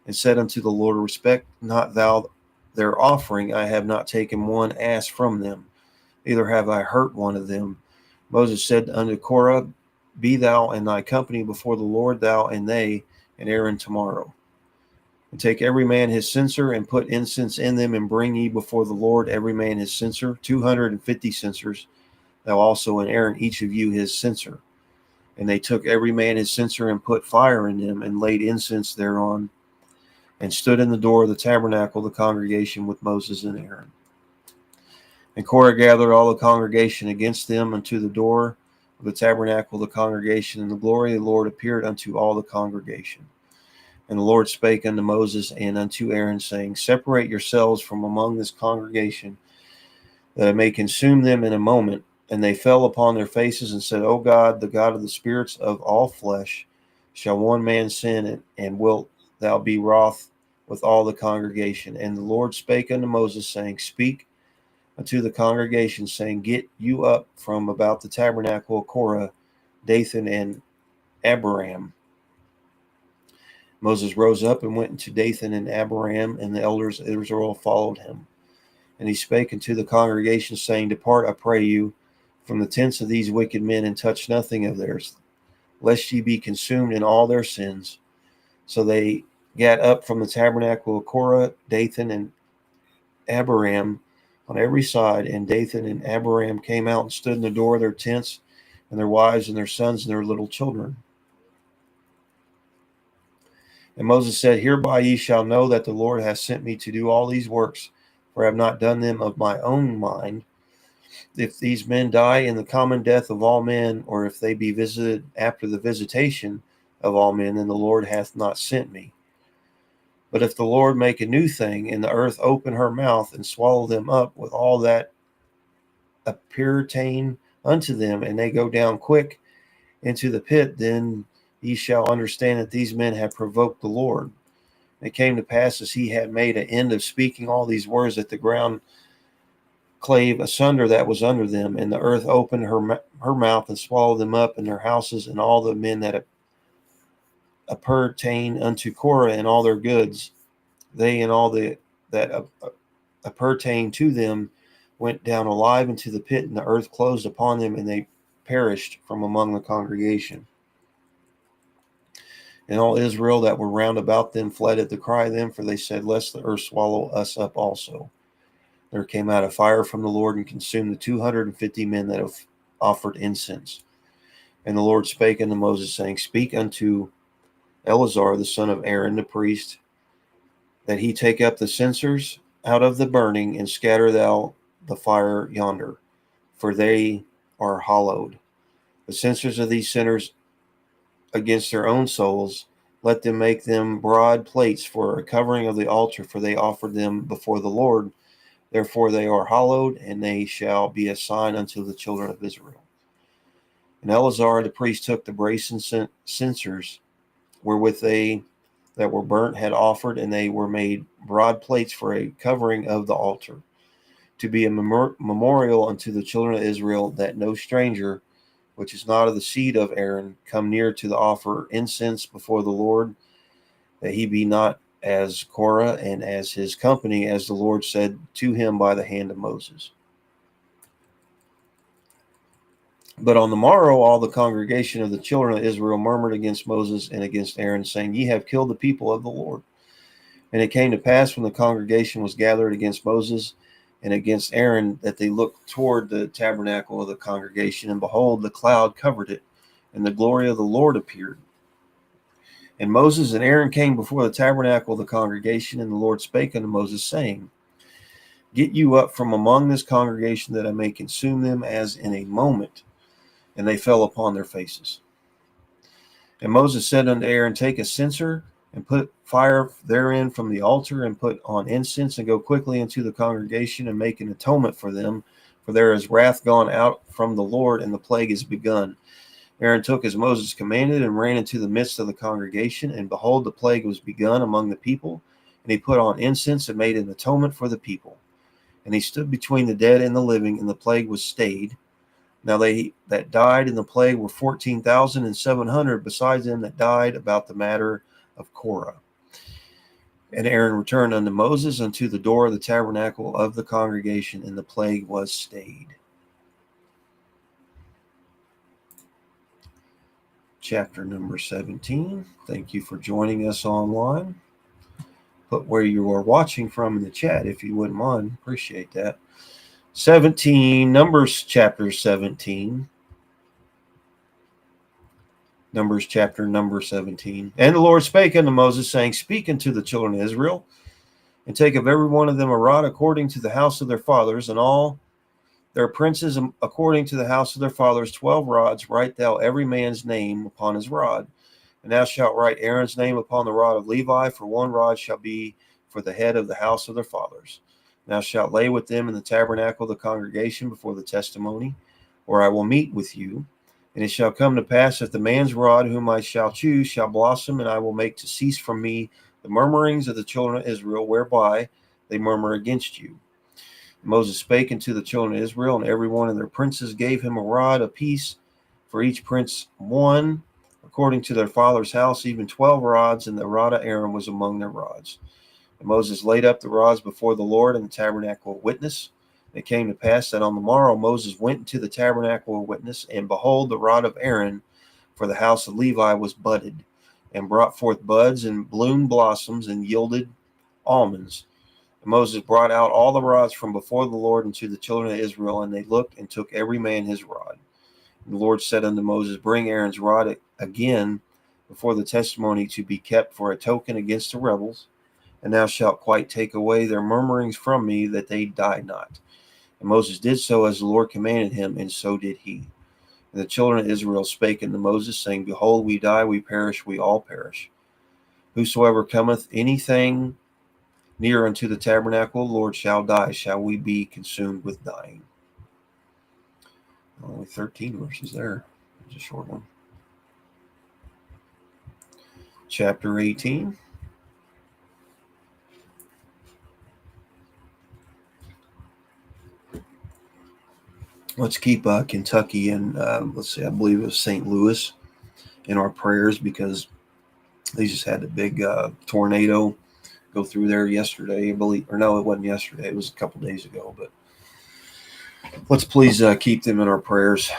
and said unto the Lord, Respect not thou their offering. I have not taken one ass from them, neither have I hurt one of them. Moses said unto Korah, Be thou and thy company before the Lord, thou and they, and Aaron tomorrow. And take every man his censer, and put incense in them, and bring ye before the Lord every man his censer, 250 censers, thou also and Aaron, each of you his censer. And they took every man his censer, and put fire in them, and laid incense thereon, and stood in the door of the tabernacle of the congregation with Moses and Aaron. And Korah gathered all the congregation against them unto the door of the tabernacle of the congregation, and the glory of the Lord appeared unto all the congregation. And the Lord spake unto Moses and unto Aaron, saying, Separate yourselves from among this congregation, that I may consume them in a moment. And they fell upon their faces, and said, O God, the God of the spirits of all flesh, shall one man sin, and wilt thou be wroth with all the congregation? And the Lord spake unto Moses, saying, Speak unto the congregation, saying, Get you up from about the tabernacle of Korah, Dathan, and Abiram. Moses rose up and went into Dathan and Abiram, and the elders of Israel followed him. And he spake unto the congregation, saying, Depart, I pray you, from the tents of these wicked men, and touch nothing of theirs, lest ye be consumed in all their sins. So they gat up from the tabernacle of Korah, Dathan, and Abiram on every side. And Dathan and Abiram came out and stood in the door of their tents, and their wives and their sons and their little children. And Moses said, Hereby ye shall know that the Lord hath sent me to do all these works, for I have not done them of my own mind. If these men die in the common death of all men, or if they be visited after the visitation of all men, then the Lord hath not sent me. But if the Lord make a new thing, and the earth open her mouth, and swallow them up with all that appertain unto them, and they go down quick into the pit, then ye shall understand that these men have provoked the Lord. And it came to pass, as he had made an end of speaking all these words, that the ground clave asunder that was under them, and the earth opened her mouth and swallowed them up, and their houses, and all the men that appertain unto Korah, and all their goods. They and all that appertain to them went down alive into the pit, and the earth closed upon them, and they perished from among the congregation. And all Israel that were round about them fled at the cry of them, for they said, Lest the earth swallow us up also. There came out a fire from the Lord, and consumed the 250 men that have offered incense. And the Lord spake unto Moses, saying, Speak unto Eleazar the son of Aaron the priest, that he take up the censers out of the burning, and scatter thou the fire yonder, for they are hallowed. The censers of these sinners against their own souls, let them make them broad plates for a covering of the altar, for they offered them before the Lord. Therefore they are hallowed, and they shall be a sign unto the children of Israel. And Eleazar the priest took the brazen censers wherewith they that were burnt had offered, and they were made broad plates for a covering of the altar. to be a memorial unto the children of Israel, that no stranger, which is not of the seed of Aaron, come near to the offer incense before the Lord, that he be not as Korah and as his company, as the Lord said to him by the hand of Moses. But on the morrow, all the congregation of the children of Israel murmured against Moses and against Aaron, saying, Ye have killed the people of the Lord. And it came to pass, when the congregation was gathered against Moses and against Aaron, that they looked toward the tabernacle of the congregation, and behold, the cloud covered it, and the glory of the Lord appeared. And Moses and Aaron came before the tabernacle of the congregation, and the Lord spake unto Moses, saying, Get you up from among this congregation, that I may consume them as in a moment. And they fell upon their faces. And Moses said unto Aaron, Take a censer, and put fire therein from the altar, and put on incense, and go quickly into the congregation, and make an atonement for them, for there is wrath gone out from the Lord, and the plague is begun. Aaron took as Moses commanded, and ran into the midst of the congregation, and behold, the plague was begun among the people. And he put on incense, and made an atonement for the people. And he stood between the dead and the living, and the plague was stayed. Now they that died in the plague were 14,700, besides them that died about the matter of Korah. And Aaron returned unto Moses unto the door of the tabernacle of the congregation, and the plague was stayed. Chapter number 17. Thank you for joining us online. Put where you are watching from in the chat, if you wouldn't mind. Appreciate that. 17, Numbers chapter 17. Numbers chapter number 17. And the Lord spake unto Moses, saying, Speak unto the children of Israel, and take of every one of them a rod according to the house of their fathers, and all their princes according to the house of their fathers, 12 rods. Write thou every man's name upon his rod. And thou shalt write Aaron's name upon the rod of Levi, for 1 rod shall be for the head of the house of their fathers. Thou shalt lay with them in the tabernacle of the congregation before the testimony, where I will meet with you. And it shall come to pass, that the man's rod whom I shall choose shall blossom, and I will make to cease from me the murmurings of the children of Israel, whereby they murmur against you. And Moses spake unto the children of Israel, and every one of their princes gave him a rod apiece, for each prince one, according to their father's house, even 12 rods, and the rod of Aaron was among their rods. And Moses laid up the rods before the Lord in the tabernacle of witness. And it came to pass that on the morrow Moses went into the tabernacle of witness, and behold, the rod of Aaron for the house of Levi was budded, and brought forth buds, and bloomed blossoms, and yielded almonds. And Moses brought out all the rods from before the Lord unto the children of Israel, and they looked, and took every man his rod. And the Lord said unto Moses, Bring Aaron's rod again before the testimony, to be kept for a token against the rebels. And thou shalt quite take away their murmurings from me, that they die not. And Moses did so as the Lord commanded him, and so did he. And the children of Israel spake unto Moses, saying, Behold, we die, we perish, we all perish. Whosoever cometh anything near unto the tabernacle of the Lord shall die. Shall we be consumed with dying? Only 13 verses there. It's a short one. Chapter 18. Let's keep Kentucky and let's see, I believe it was St. Louis in our prayers, because they just had a big tornado go through there yesterday, I believe. Or no, it wasn't yesterday. It was a couple days ago. But let's please keep them in our prayers.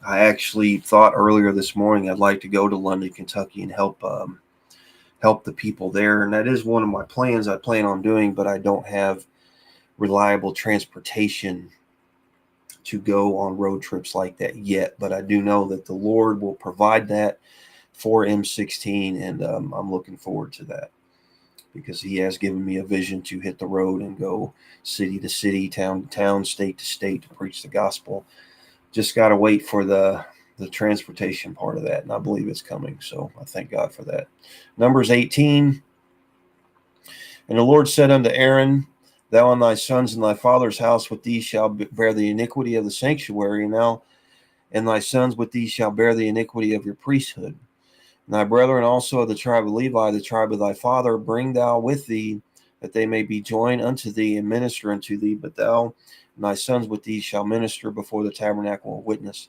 I actually thought earlier this morning I'd like to go to London, Kentucky, and help the people there. And that is one of my plans I plan on doing, but I don't have reliable transportation to go on road trips like that yet. But I do know that the Lord will provide that for M16, and I'm looking forward to that, because he has given me a vision to hit the road and go city to city, town to town, state to state, to preach the gospel. Just got to wait for the transportation part of that, and I believe it's coming. So I thank God for that. Numbers 18. And the Lord said unto Aaron, Thou and thy sons and thy father's house with thee shall bear the iniquity of the sanctuary, and thou and thy sons with thee shall bear the iniquity of your priesthood. And thy brethren also of the tribe of Levi, the tribe of thy father, bring thou with thee that they may be joined unto thee and minister unto thee. But thou and thy sons with thee shall minister before the tabernacle of witness.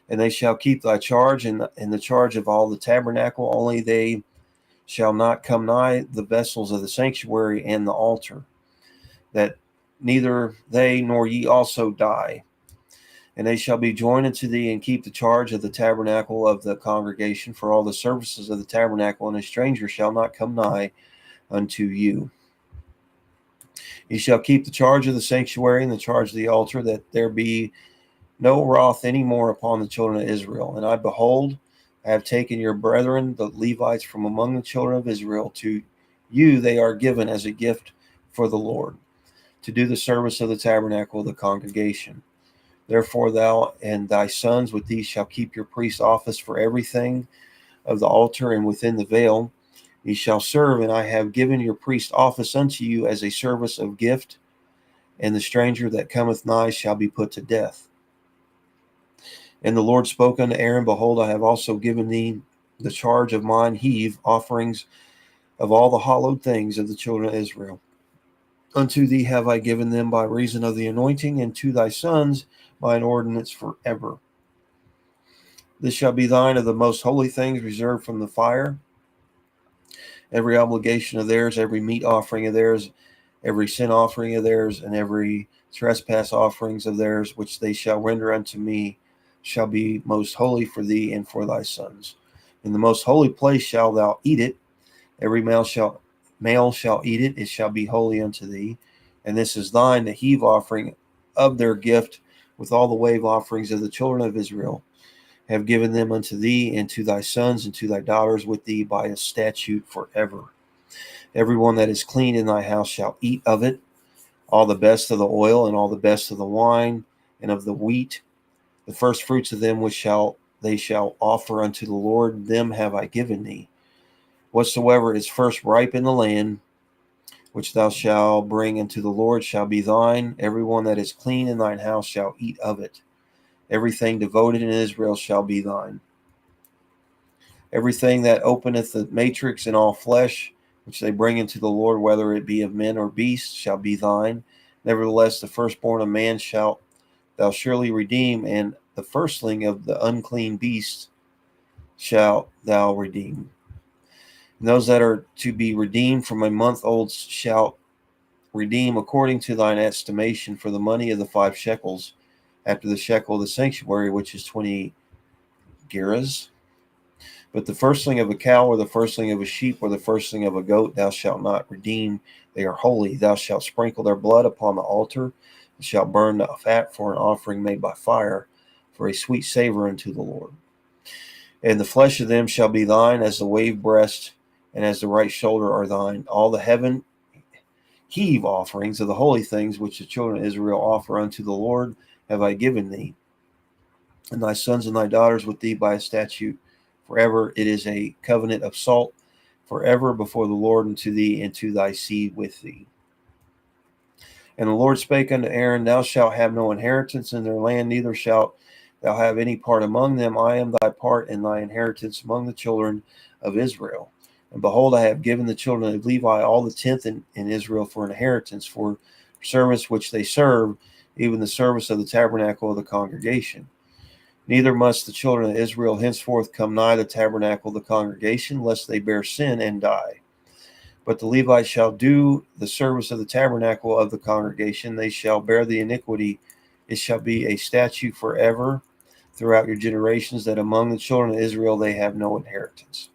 And they shall keep thy charge and the charge of all the tabernacle. Only they shall not come nigh the vessels of the sanctuary and the altar, that neither they nor ye also die. And they shall be joined unto thee, and keep the charge of the tabernacle of the congregation for all the services of the tabernacle, and a stranger shall not come nigh unto you. Ye shall keep the charge of the sanctuary and the charge of the altar, that there be no wrath any more upon the children of Israel. And I behold, I have taken your brethren, the Levites, from among the children of Israel. To you they are given as a gift for the Lord, to do the service of the tabernacle of the congregation. Therefore thou and thy sons with thee shall keep your priest office for everything of the altar and within the veil. Ye shall serve, and I have given your priest office unto you as a service of gift, and the stranger that cometh nigh shall be put to death. And the Lord spoke unto Aaron, Behold, I have also given thee the charge of mine heave offerings of all the hallowed things of the children of Israel. Unto thee have I given them by reason of the anointing, and to thy sons by an ordinance forever. This shall be thine of the most holy things reserved from the fire. Every obligation of theirs, every meat offering of theirs, every sin offering of theirs, and every trespass offerings of theirs, which they shall render unto me, shall be most holy for thee and for thy sons. In the most holy place shalt thou eat it. Every male shall eat it. It shall be holy unto thee. And this is thine, the heave offering of their gift, with all the wave offerings of the children of Israel. Have given them unto thee and to thy sons and to thy daughters with thee by a statute forever. Every one that is clean in thy house shall eat of it, all the best of the oil and all the best of the wine and of the wheat, the first fruits of them which they shall offer unto the Lord, them have I given thee. Whatsoever is first ripe in the land, which thou shalt bring unto the Lord, shall be thine. Every one that is clean in thine house shall eat of it. Everything devoted in Israel shall be thine. Everything that openeth the matrix in all flesh, which they bring into the Lord, whether it be of men or beasts, shall be thine. Nevertheless, the firstborn of man shalt thou surely redeem, and the firstling of the unclean beasts shalt thou redeem. And those that are to be redeemed from a month old shalt redeem according to thine estimation for the money of the 5 shekels, after the shekel of the sanctuary, which is 20 gerahs. But the firstling of a cow, or the firstling of a sheep, or the firstling of a goat, thou shalt not redeem. They are holy. Thou shalt sprinkle their blood upon the altar, and shalt burn the fat for an offering made by fire, for a sweet savor unto the Lord. And the flesh of them shall be thine, as the wave breast and as the right shoulder are thine. All the heaven heave offerings of the holy things which the children of Israel offer unto the Lord have I given thee, and thy sons and thy daughters with thee by a statute forever. It is a covenant of salt forever before the Lord unto thee and to thy seed with thee. And the Lord spake unto Aaron, Thou shalt have no inheritance in their land, neither shalt thou have any part among them. I am thy part and thy inheritance among the children of Israel. And behold, I have given the children of Levi all the tenth in Israel for inheritance, for service which they serve, even the service of the tabernacle of the congregation. Neither must the children of Israel henceforth come nigh the tabernacle of the congregation, lest they bear sin and die. But the Levites shall do the service of the tabernacle of the congregation. They shall bear the iniquity. It shall be a statute forever throughout your generations, that among the children of Israel they have no inheritance.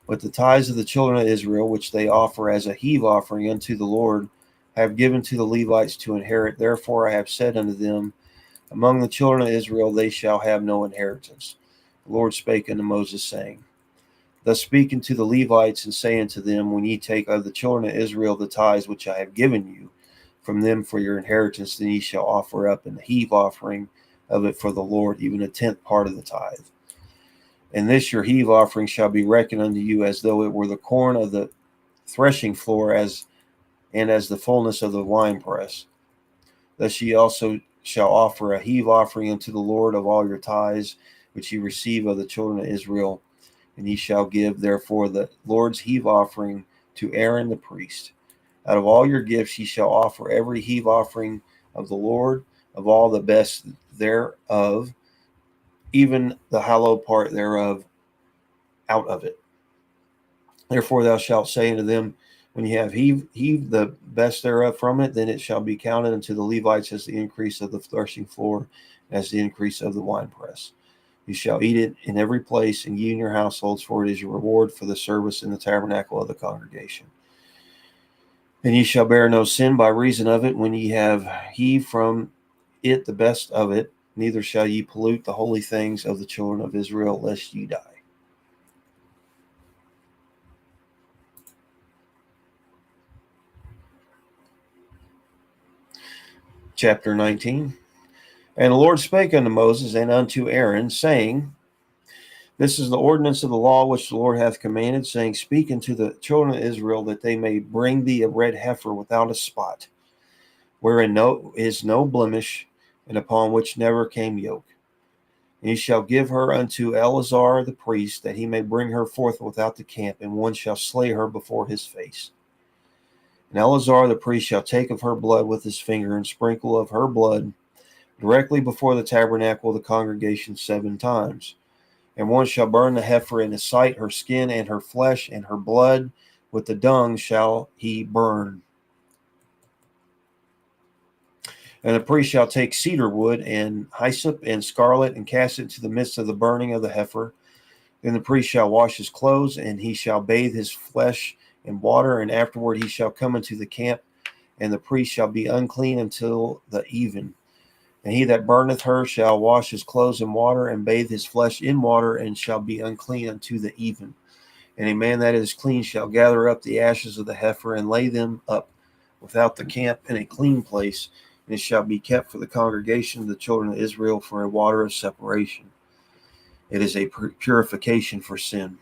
But the tithes of the children of Israel, which they offer as a heave offering unto the Lord, I have given to the Levites to inherit. Therefore I have said unto them, Among the children of Israel they shall have no inheritance. The Lord spake unto Moses, saying, Thus speaking to the Levites, and saying to them, When ye take of the children of Israel the tithes which I have given you from them for your inheritance, then ye shall offer up in the heave offering of it for the Lord, even a 10th part of the tithe. And this your heave offering shall be reckoned unto you as though it were the corn of the threshing floor, as the fullness of the winepress. Thus ye also shall offer a heave offering unto the Lord of all your tithes, which ye receive of the children of Israel. And ye shall give therefore the Lord's heave offering to Aaron the priest. Out of all your gifts ye shall offer every heave offering of the Lord, of all the best thereof, even the hallowed part thereof out of it. Therefore thou shalt say unto them, when ye have heaved the best thereof from it, then it shall be counted unto the Levites as the increase of the threshing floor, as the increase of the winepress. You shall eat it in every place, and ye and your households, for it is your reward for the service in the tabernacle of the congregation. And ye shall bear no sin by reason of it, when ye have heaved from it the best of it, neither shall ye pollute the holy things of the children of Israel, lest ye die. Chapter 19. And the Lord spake unto Moses and unto Aaron, saying, This is the ordinance of the law which the Lord hath commanded, saying, Speak unto the children of Israel, that they may bring thee a red heifer without a spot, wherein is no blemish, and upon which never came yoke. And ye shall give her unto Eleazar the priest, that he may bring her forth without the camp, and one shall slay her before his face. And Eleazar the priest shall take of her blood with his finger, and sprinkle of her blood directly before the tabernacle of the congregation 7 times. And one shall burn the heifer in his sight, her skin and her flesh and her blood, with the dung shall he burn. And the priest shall take cedar wood and hyssop and scarlet, and cast it into the midst of the burning of the heifer. Then the priest shall wash his clothes, and he shall bathe his flesh in water, and afterward he shall come into the camp, and the priest shall be unclean until the even. And he that burneth her shall wash his clothes in water, and bathe his flesh in water, and shall be unclean unto the even. And a man that is clean shall gather up the ashes of the heifer, and lay them up without the camp in a clean place, and it shall be kept for the congregation of the children of Israel for a water of separation. It is a purification for sin.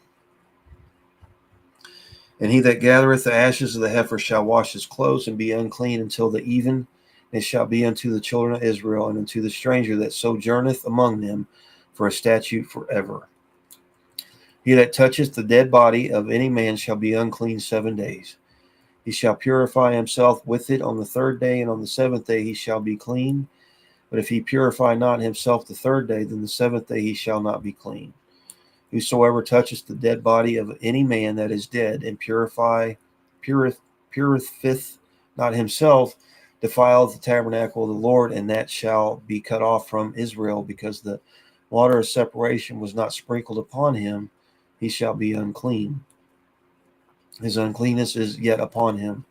And he that gathereth the ashes of the heifer shall wash his clothes, and be unclean until the even. It shall be unto the children of Israel, and unto the stranger that sojourneth among them, for a statute forever. He that toucheth the dead body of any man shall be unclean 7 days. He shall purify himself with it on the 3rd day, and on the 7th day he shall be clean. But if he purify not himself the 3rd day, then the 7th day he shall not be clean. Whosoever toucheth the dead body of any man that is dead, and purifieth not himself, defileth the tabernacle of the Lord, and that shall be cut off from Israel, because the water of separation was not sprinkled upon him. He shall be unclean. His uncleanness is yet upon him.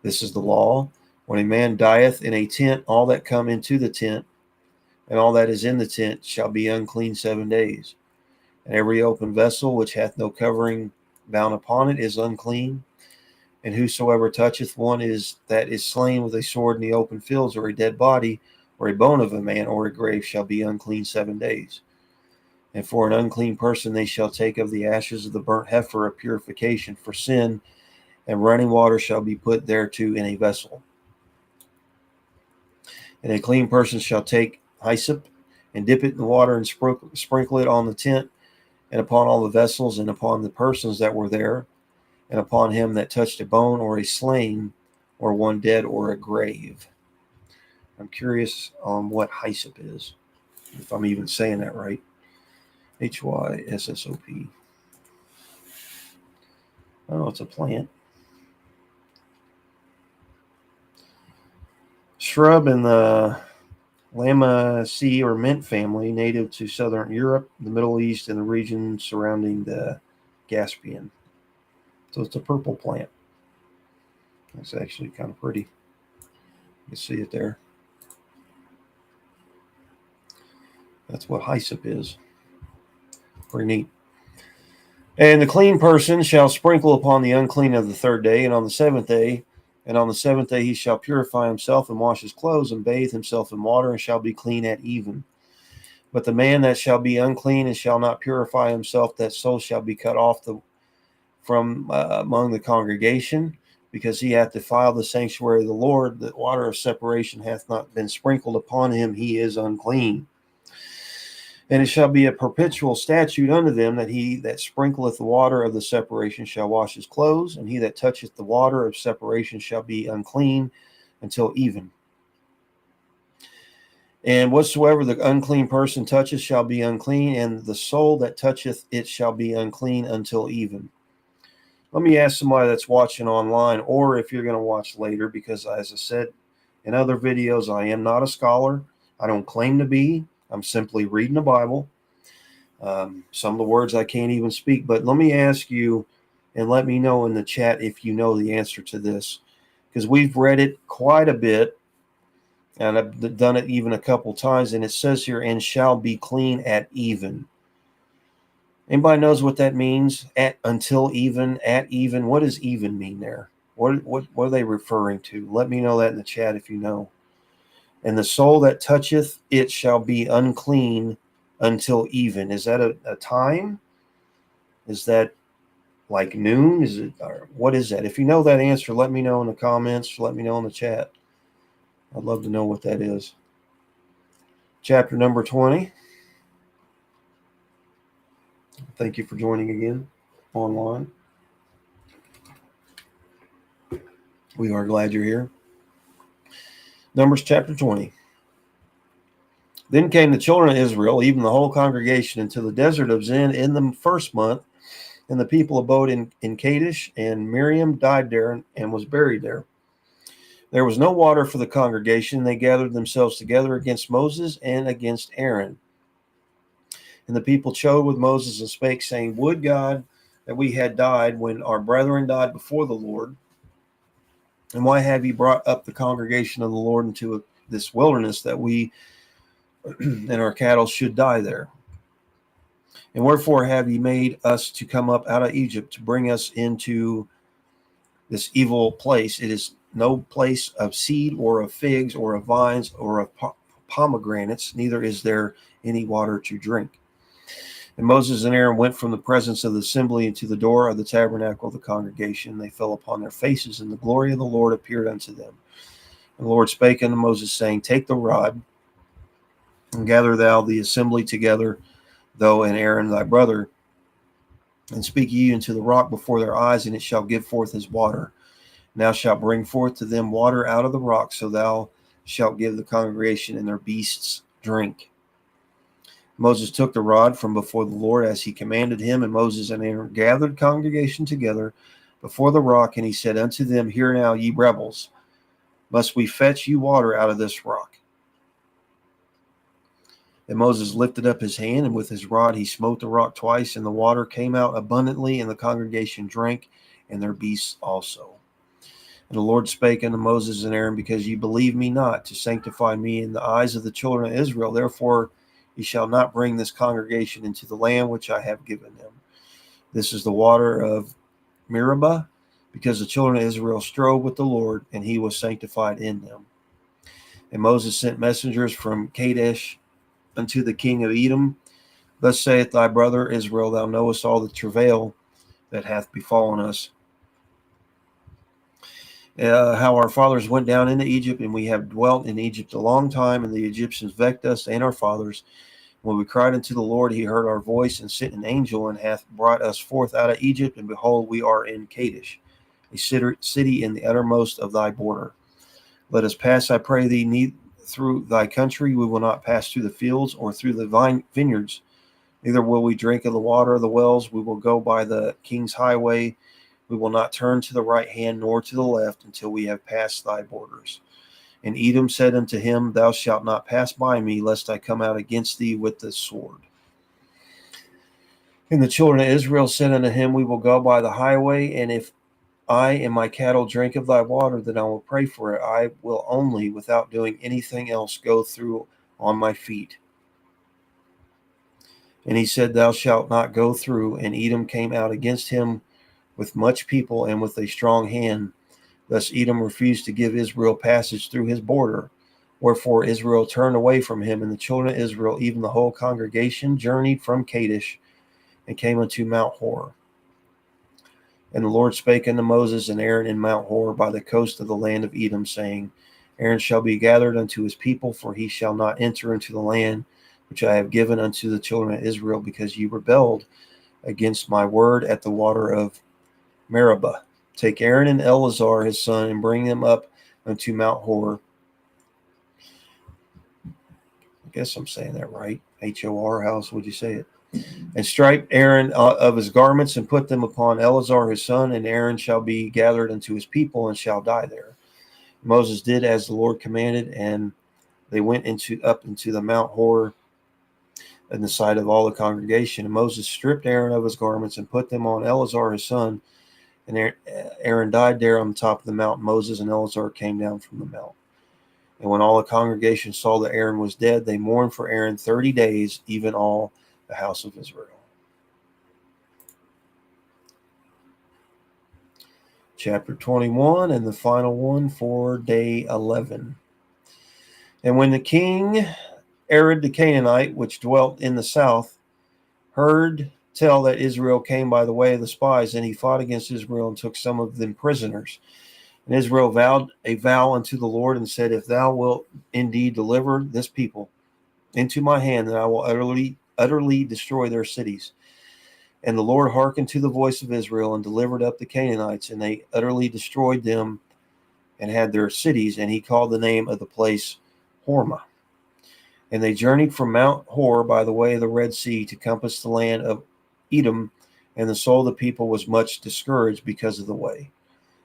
This is the law. When a man dieth in a tent, all that come into the tent, and all that is in the tent, shall be unclean 7 days. And every open vessel which hath no covering bound upon it is unclean. And whosoever toucheth one that is slain with a sword in the open fields, or a dead body, or a bone of a man, or a grave, shall be unclean 7 days. And for an unclean person they shall take of the ashes of the burnt heifer a purification for sin, and running water shall be put thereto in a vessel. And a clean person shall take hyssop, and dip it in the water, and sprinkle it on the tent, and upon all the vessels, and upon the persons that were there, and upon him that touched a bone, or a slain, or one dead, or a grave. I'm curious on what hyssop is, if I'm even saying that right. Hyssop. Oh, it's a plant. Shrub in the Lamaceae or mint family, native to southern Europe, the Middle East, and the region surrounding the Caspian. So it's a purple plant. It's actually kind of pretty. You can see it there. That's what hyssop is. Pretty neat. And the clean person shall sprinkle upon the unclean of the 3rd day, and on the 7th day, and on the 7th day he shall purify himself, and wash his clothes, and bathe himself in water, and shall be clean at even. But the man that shall be unclean and shall not purify himself, that soul shall be cut off from among the congregation, because he hath defiled the sanctuary of the Lord. The water of separation hath not been sprinkled upon him. He is unclean. And it shall be a perpetual statute unto them, that he that sprinkleth the water of the separation shall wash his clothes, and he that toucheth the water of separation shall be unclean until even. And whatsoever the unclean person toucheth shall be unclean, and the soul that toucheth it shall be unclean until even. Let me ask somebody that's watching online, or if you're going to watch later, because as I said in other videos, I am not a scholar. I don't claim to be. I'm simply reading the Bible. Some of the words I can't even speak, but let me ask you, and let me know in the chat if you know the answer to this, because we've read it quite a bit, and I've done it even a couple times, and it says here, and shall be clean at even. Anybody knows what that means? Until even, at even. What does even mean there? What are they referring to? Let me know that in the chat if you know. And the soul that toucheth it shall be unclean until even. Is that a time? Is that like noon? Is it, or what is that? If you know that answer, let me know in the comments. Let me know in the chat. I'd love to know what that is. Chapter number 20. Thank you for joining again online. We are glad you're here. Numbers chapter 20. Then came the children of Israel, even the whole congregation, into the desert of Zin in the first month, and the people abode in Kadesh, and Miriam died there and was buried there. There was no water for the congregation. They gathered themselves together against Moses and against Aaron. And the people chode with Moses and spake, saying, Would God that we had died when our brethren died before the Lord. And why have ye brought up the congregation of the Lord into this wilderness, that we and our cattle should die there? And wherefore have ye made us to come up out of Egypt, to bring us into this evil place? It is no place of seed or of figs or of vines or of pomegranates, neither is there any water to drink. And Moses and Aaron went from the presence of the assembly into the door of the tabernacle of the congregation. They fell upon their faces, and the glory of the Lord appeared unto them. And the Lord spake unto Moses, saying, Take the rod, and gather thou the assembly together, thou and Aaron thy brother, and speak ye unto the rock before their eyes, and it shall give forth his water. And thou shalt bring forth to them water out of the rock, so thou shalt give the congregation and their beasts drink. Moses took the rod from before the Lord as he commanded him, and Moses and Aaron gathered congregation together before the rock, and he said unto them, Hear now, ye rebels, must we fetch you water out of this rock? And Moses lifted up his hand, and with his rod he smote the rock twice, and the water came out abundantly, and the congregation drank, and their beasts also. And the Lord spake unto Moses and Aaron, Because ye believe me not, to sanctify me in the eyes of the children of Israel, therefore ye shall not bring this congregation into the land which I have given them. This is the water of Meribah, because the children of Israel strove with the Lord, and he was sanctified in them. And Moses sent messengers from Kadesh unto the king of Edom. Thus saith thy brother Israel, Thou knowest all the travail that hath befallen us, how our fathers went down into Egypt, and we have dwelt in Egypt a long time, and the Egyptians vexed us and our fathers. When we cried unto the Lord, he heard our voice, and sent an angel, and hath brought us forth out of Egypt, and behold, we are in Kadesh, a city in the uttermost of thy border. Let us pass, I pray thee, through thy country. We will not pass through the fields or through the vineyards, neither will we drink of the water of the wells. We will go by the king's highway. We will not turn to the right hand nor to the left until we have passed thy borders. And Edom said unto him, Thou shalt not pass by me, lest I come out against thee with the sword. And the children of Israel said unto him, We will go by the highway, and if I and my cattle drink of thy water, then I will pray for it. I will only, without doing anything else, go through on my feet. And he said, Thou shalt not go through. And Edom came out against him with much people and with a strong hand. Thus Edom refused to give Israel passage through his border. Wherefore Israel turned away from him, and the children of Israel, even the whole congregation, journeyed from Kadesh and came unto Mount Hor. And the Lord spake unto Moses and Aaron in Mount Hor by the coast of the land of Edom, saying, Aaron shall be gathered unto his people, for he shall not enter into the land which I have given unto the children of Israel, because ye rebelled against my word at the water of Meribah. Take Aaron and Eleazar his son, and bring them up unto Mount Hor. I guess I'm saying that right. H-O-R, how else would you say it? And stripe Aaron of his garments, and put them upon Eleazar his son, and Aaron shall be gathered unto his people, and shall die there. Moses did as the Lord commanded, and they went up into the Mount Hor in the sight of all the congregation. And Moses stripped Aaron of his garments, and put them on Eleazar his son, and Aaron died there on the top of the mount. Moses and Eleazar came down from the mount. And when all the congregation saw that Aaron was dead, they mourned for Aaron 30 days, even all the house of Israel. Chapter 21, and the final one for day 11. And when the king Arad the Canaanite, which dwelt in the south, heard tell that Israel came by the way of the spies, and he fought against Israel and took some of them prisoners. And Israel vowed a vow unto the Lord, and said, If thou wilt indeed deliver this people into my hand, then I will utterly destroy their cities. And the Lord hearkened to the voice of Israel, and delivered up the Canaanites, and they utterly destroyed them, and had their cities. And he called the name of the place Hormah. And they journeyed from Mount Hor by the way of the Red Sea to compass the land of Edom, and the soul of the people was much discouraged because of the way.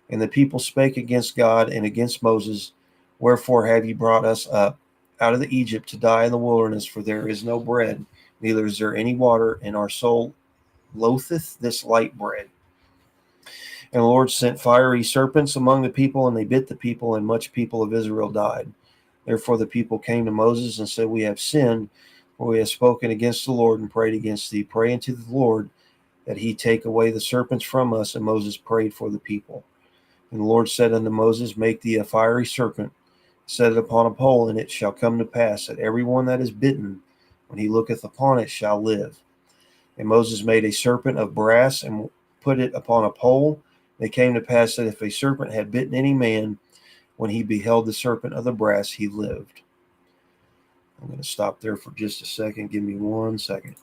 And the people spake against God and against Moses, Wherefore have ye brought us up out of the Egypt to die in the wilderness? For there is no bread, neither is there any water, and our soul loatheth this light bread. And the Lord sent fiery serpents among the people, and they bit the people, and much people of Israel died. Therefore the people came to Moses and said, We have sinned, for we have spoken against the Lord and prayed against thee. Pray unto the Lord that he take away the serpents from us. And Moses prayed for the people. And the Lord said unto Moses, Make thee a fiery serpent, set it upon a pole, and it shall come to pass that every one that is bitten, when he looketh upon it, shall live. And Moses made a serpent of brass, and put it upon a pole. And it came to pass that if a serpent had bitten any man, when he beheld the serpent of the brass, he lived. I'm going to stop there for just a second. Give me 1 second.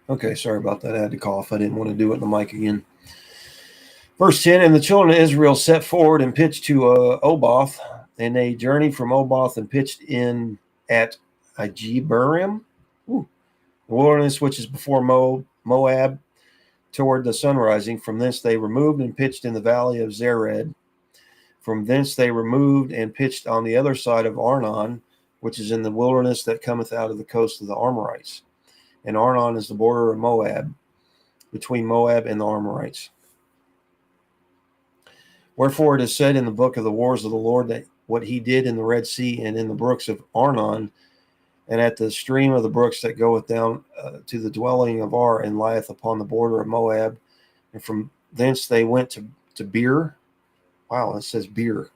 Okay, sorry about that. I had to cough. I didn't want to do it in the mic again. Verse 10, And the children of Israel set forward and pitched to Oboth, and they journeyed from Oboth and pitched in at Ajebarim, the wilderness which is before Moab, toward the sunrising. From thence they removed and pitched in the valley of Zered. From thence they removed and pitched on the other side of Arnon, which is in the wilderness that cometh out of the coast of the Amorites. And Arnon is the border of Moab, between Moab and the Amorites. Wherefore it is said in the book of the wars of the Lord, that what he did in the Red Sea and in the brooks of Arnon, and at the stream of the brooks that goeth down to the dwelling of Ar, and lieth upon the border of Moab. And from thence they went to Beer. Wow, it says Beer.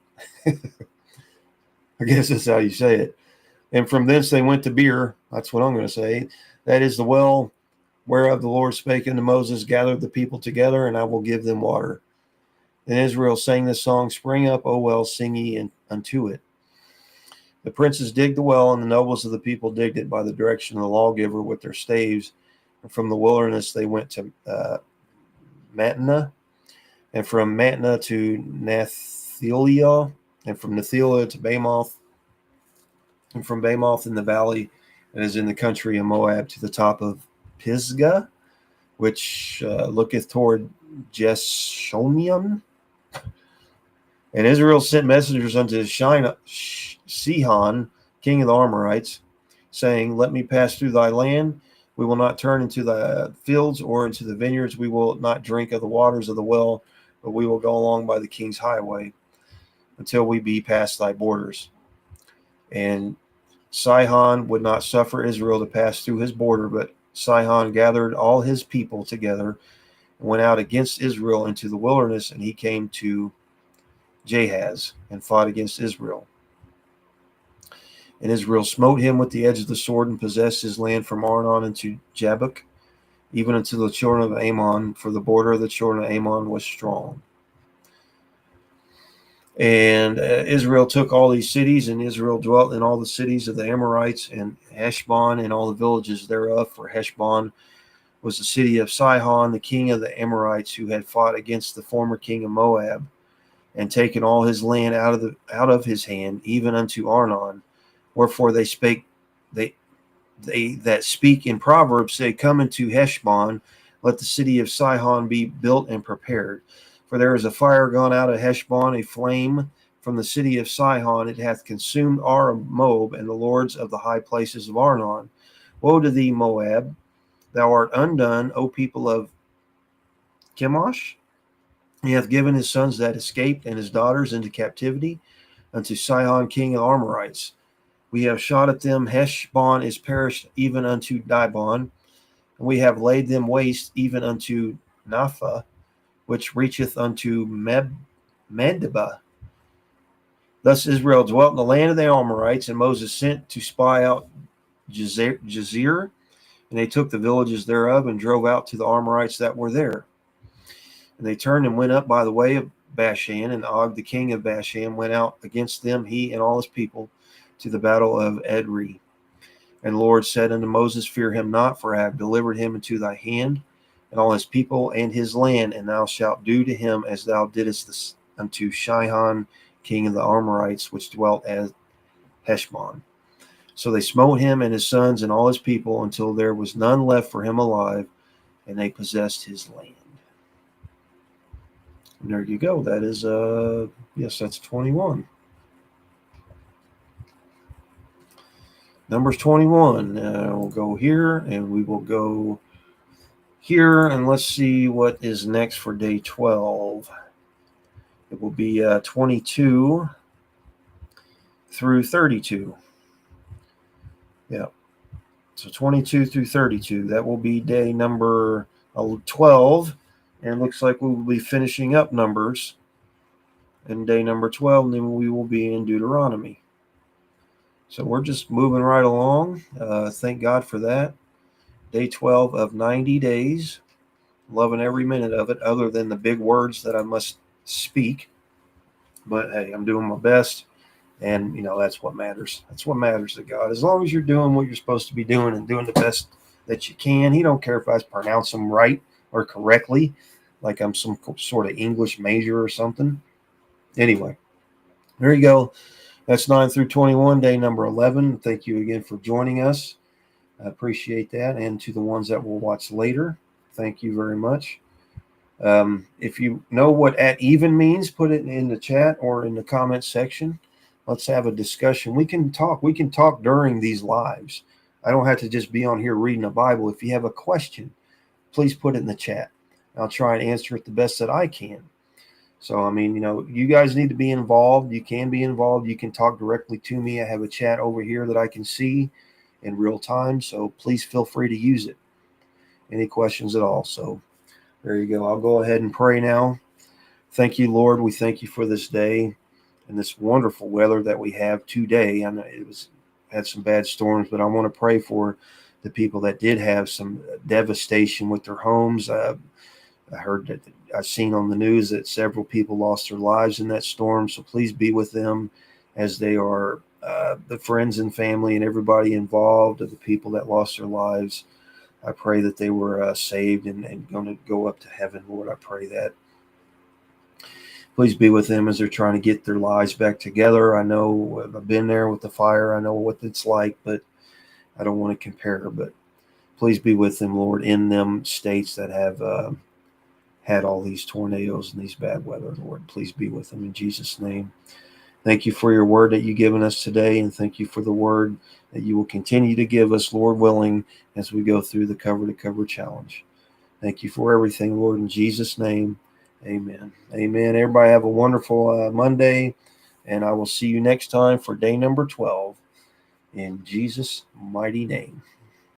I guess that's how you say it. And from thence they went to Beer. That's what I'm going to say. That is the well whereof the Lord spake unto Moses, Gather the people together, and I will give them water. And Israel sang this song, Spring up, O well, sing ye unto it. The princes digged the well, and the nobles of the people digged it by the direction of the lawgiver with their staves. And from the wilderness they went to Mattanah, and from Mattanah to Nathaliah, and from Nathaliah to Bamoth, and from Bamoth in the valley that is in the country of Moab to the top of Pisgah, which looketh toward Jeshonium. And Israel sent messengers unto Sihon, king of the Amorites, saying, Let me pass through thy land. We will not turn into the fields or into the vineyards. We will not drink of the waters of the well, but we will go along by the king's highway until we be past thy borders. And Sihon would not suffer Israel to pass through his border, but Sihon gathered all his people together and went out against Israel into the wilderness, and he came to Jahaz and fought against Israel. And Israel smote him with the edge of the sword and possessed his land from Arnon unto Jabbok, even unto the children of Ammon, for the border of the children of Ammon was strong. And Israel took all these cities, and Israel dwelt in all the cities of the Amorites, and Heshbon and all the villages thereof. For Heshbon was the city of Sihon, the king of the Amorites, who had fought against the former king of Moab, and taken all his land out of his hand, even unto Arnon. Wherefore they that speak in Proverbs say, Come into Heshbon, let the city of Sihon be built and prepared. For there is a fire gone out of Heshbon, a flame from the city of Sihon. It hath consumed Ar Moab and the lords of the high places of Arnon. Woe to thee, Moab! Thou art undone, O people of Chemosh. He hath given his sons that escaped and his daughters into captivity unto Sihon king of the Amorites. We have shot at them. Heshbon is perished even unto Dibon, and we have laid them waste even unto Napha, which reacheth unto Medeba. Thus Israel dwelt in the land of the Amorites, and Moses sent to spy out Jazer, and they took the villages thereof and drove out to the Amorites that were there. And they turned and went up by the way of Bashan, and Og the king of Bashan went out against them, he and all his people, to the battle of Edrei. And the Lord said unto Moses, Fear him not, for I have delivered him into thy hand, and all his people and his land, and thou shalt do to him as thou didst unto Sihon king of the Amorites, which dwelt at Heshbon. So they smote him and his sons and all his people until there was none left for him alive, and they possessed his land. And there you go. That is, yes, that's 21. Numbers 21. We'll go here, and we will go here, and let's see what is next for day 12. It will be 22 through 32. Yeah. So 22 through 32. That will be day number 12. And it looks like we will be finishing up Numbers in day number 12, and then we will be in Deuteronomy. So we're just moving right along. Thank God for that. Day 12 of 90 days. Loving every minute of it, other than the big words that I must speak. But hey, I'm doing my best. And, that's what matters. That's what matters to God. As long as you're doing what you're supposed to be doing and doing the best that you can, He don't care if I pronounce them right or correctly, like I'm some sort of English major or something. Anyway, there you go. That's 9 through 21, day number 11. Thank you again for joining us. I appreciate that. And to the ones that will watch later, thank you very much. If you know what at even means, put it in the chat or in the comment section. Let's have a discussion. We can talk. We can talk during these lives. I don't have to just be on here reading a Bible. If you have a question, please put it in the chat. I'll try and answer it the best that I can. So, you guys need to be involved. You can be involved. You can talk directly to me. I have a chat over here that I can see in real time. So please feel free to use it. Any questions at all? So there you go. I'll go ahead and pray now. Thank you, Lord. We thank you for this day and this wonderful weather that we have today. I know had some bad storms, but I want to pray for the people that did have some devastation with their homes. I heard that I've seen on the news that several people lost their lives in that storm. So please be with them as they are the friends and family and everybody involved of the people that lost their lives. I pray that they were saved and going to go up to heaven, Lord. I pray that. Please be with them as they're trying to get their lives back together. I know I've been there with the fire. I know what it's like, but I don't want to compare. But please be with them, Lord, in them states that have had all these tornadoes and these bad weather, Lord. Please be with them in Jesus' name. Thank you for your word that you've given us today, and thank you for the word that you will continue to give us, Lord willing, as we go through the cover to cover challenge. Thank you for everything, Lord, in Jesus' name. Amen. Amen. Everybody have a wonderful Monday, and I will see you next time for day number 12 in Jesus' mighty name.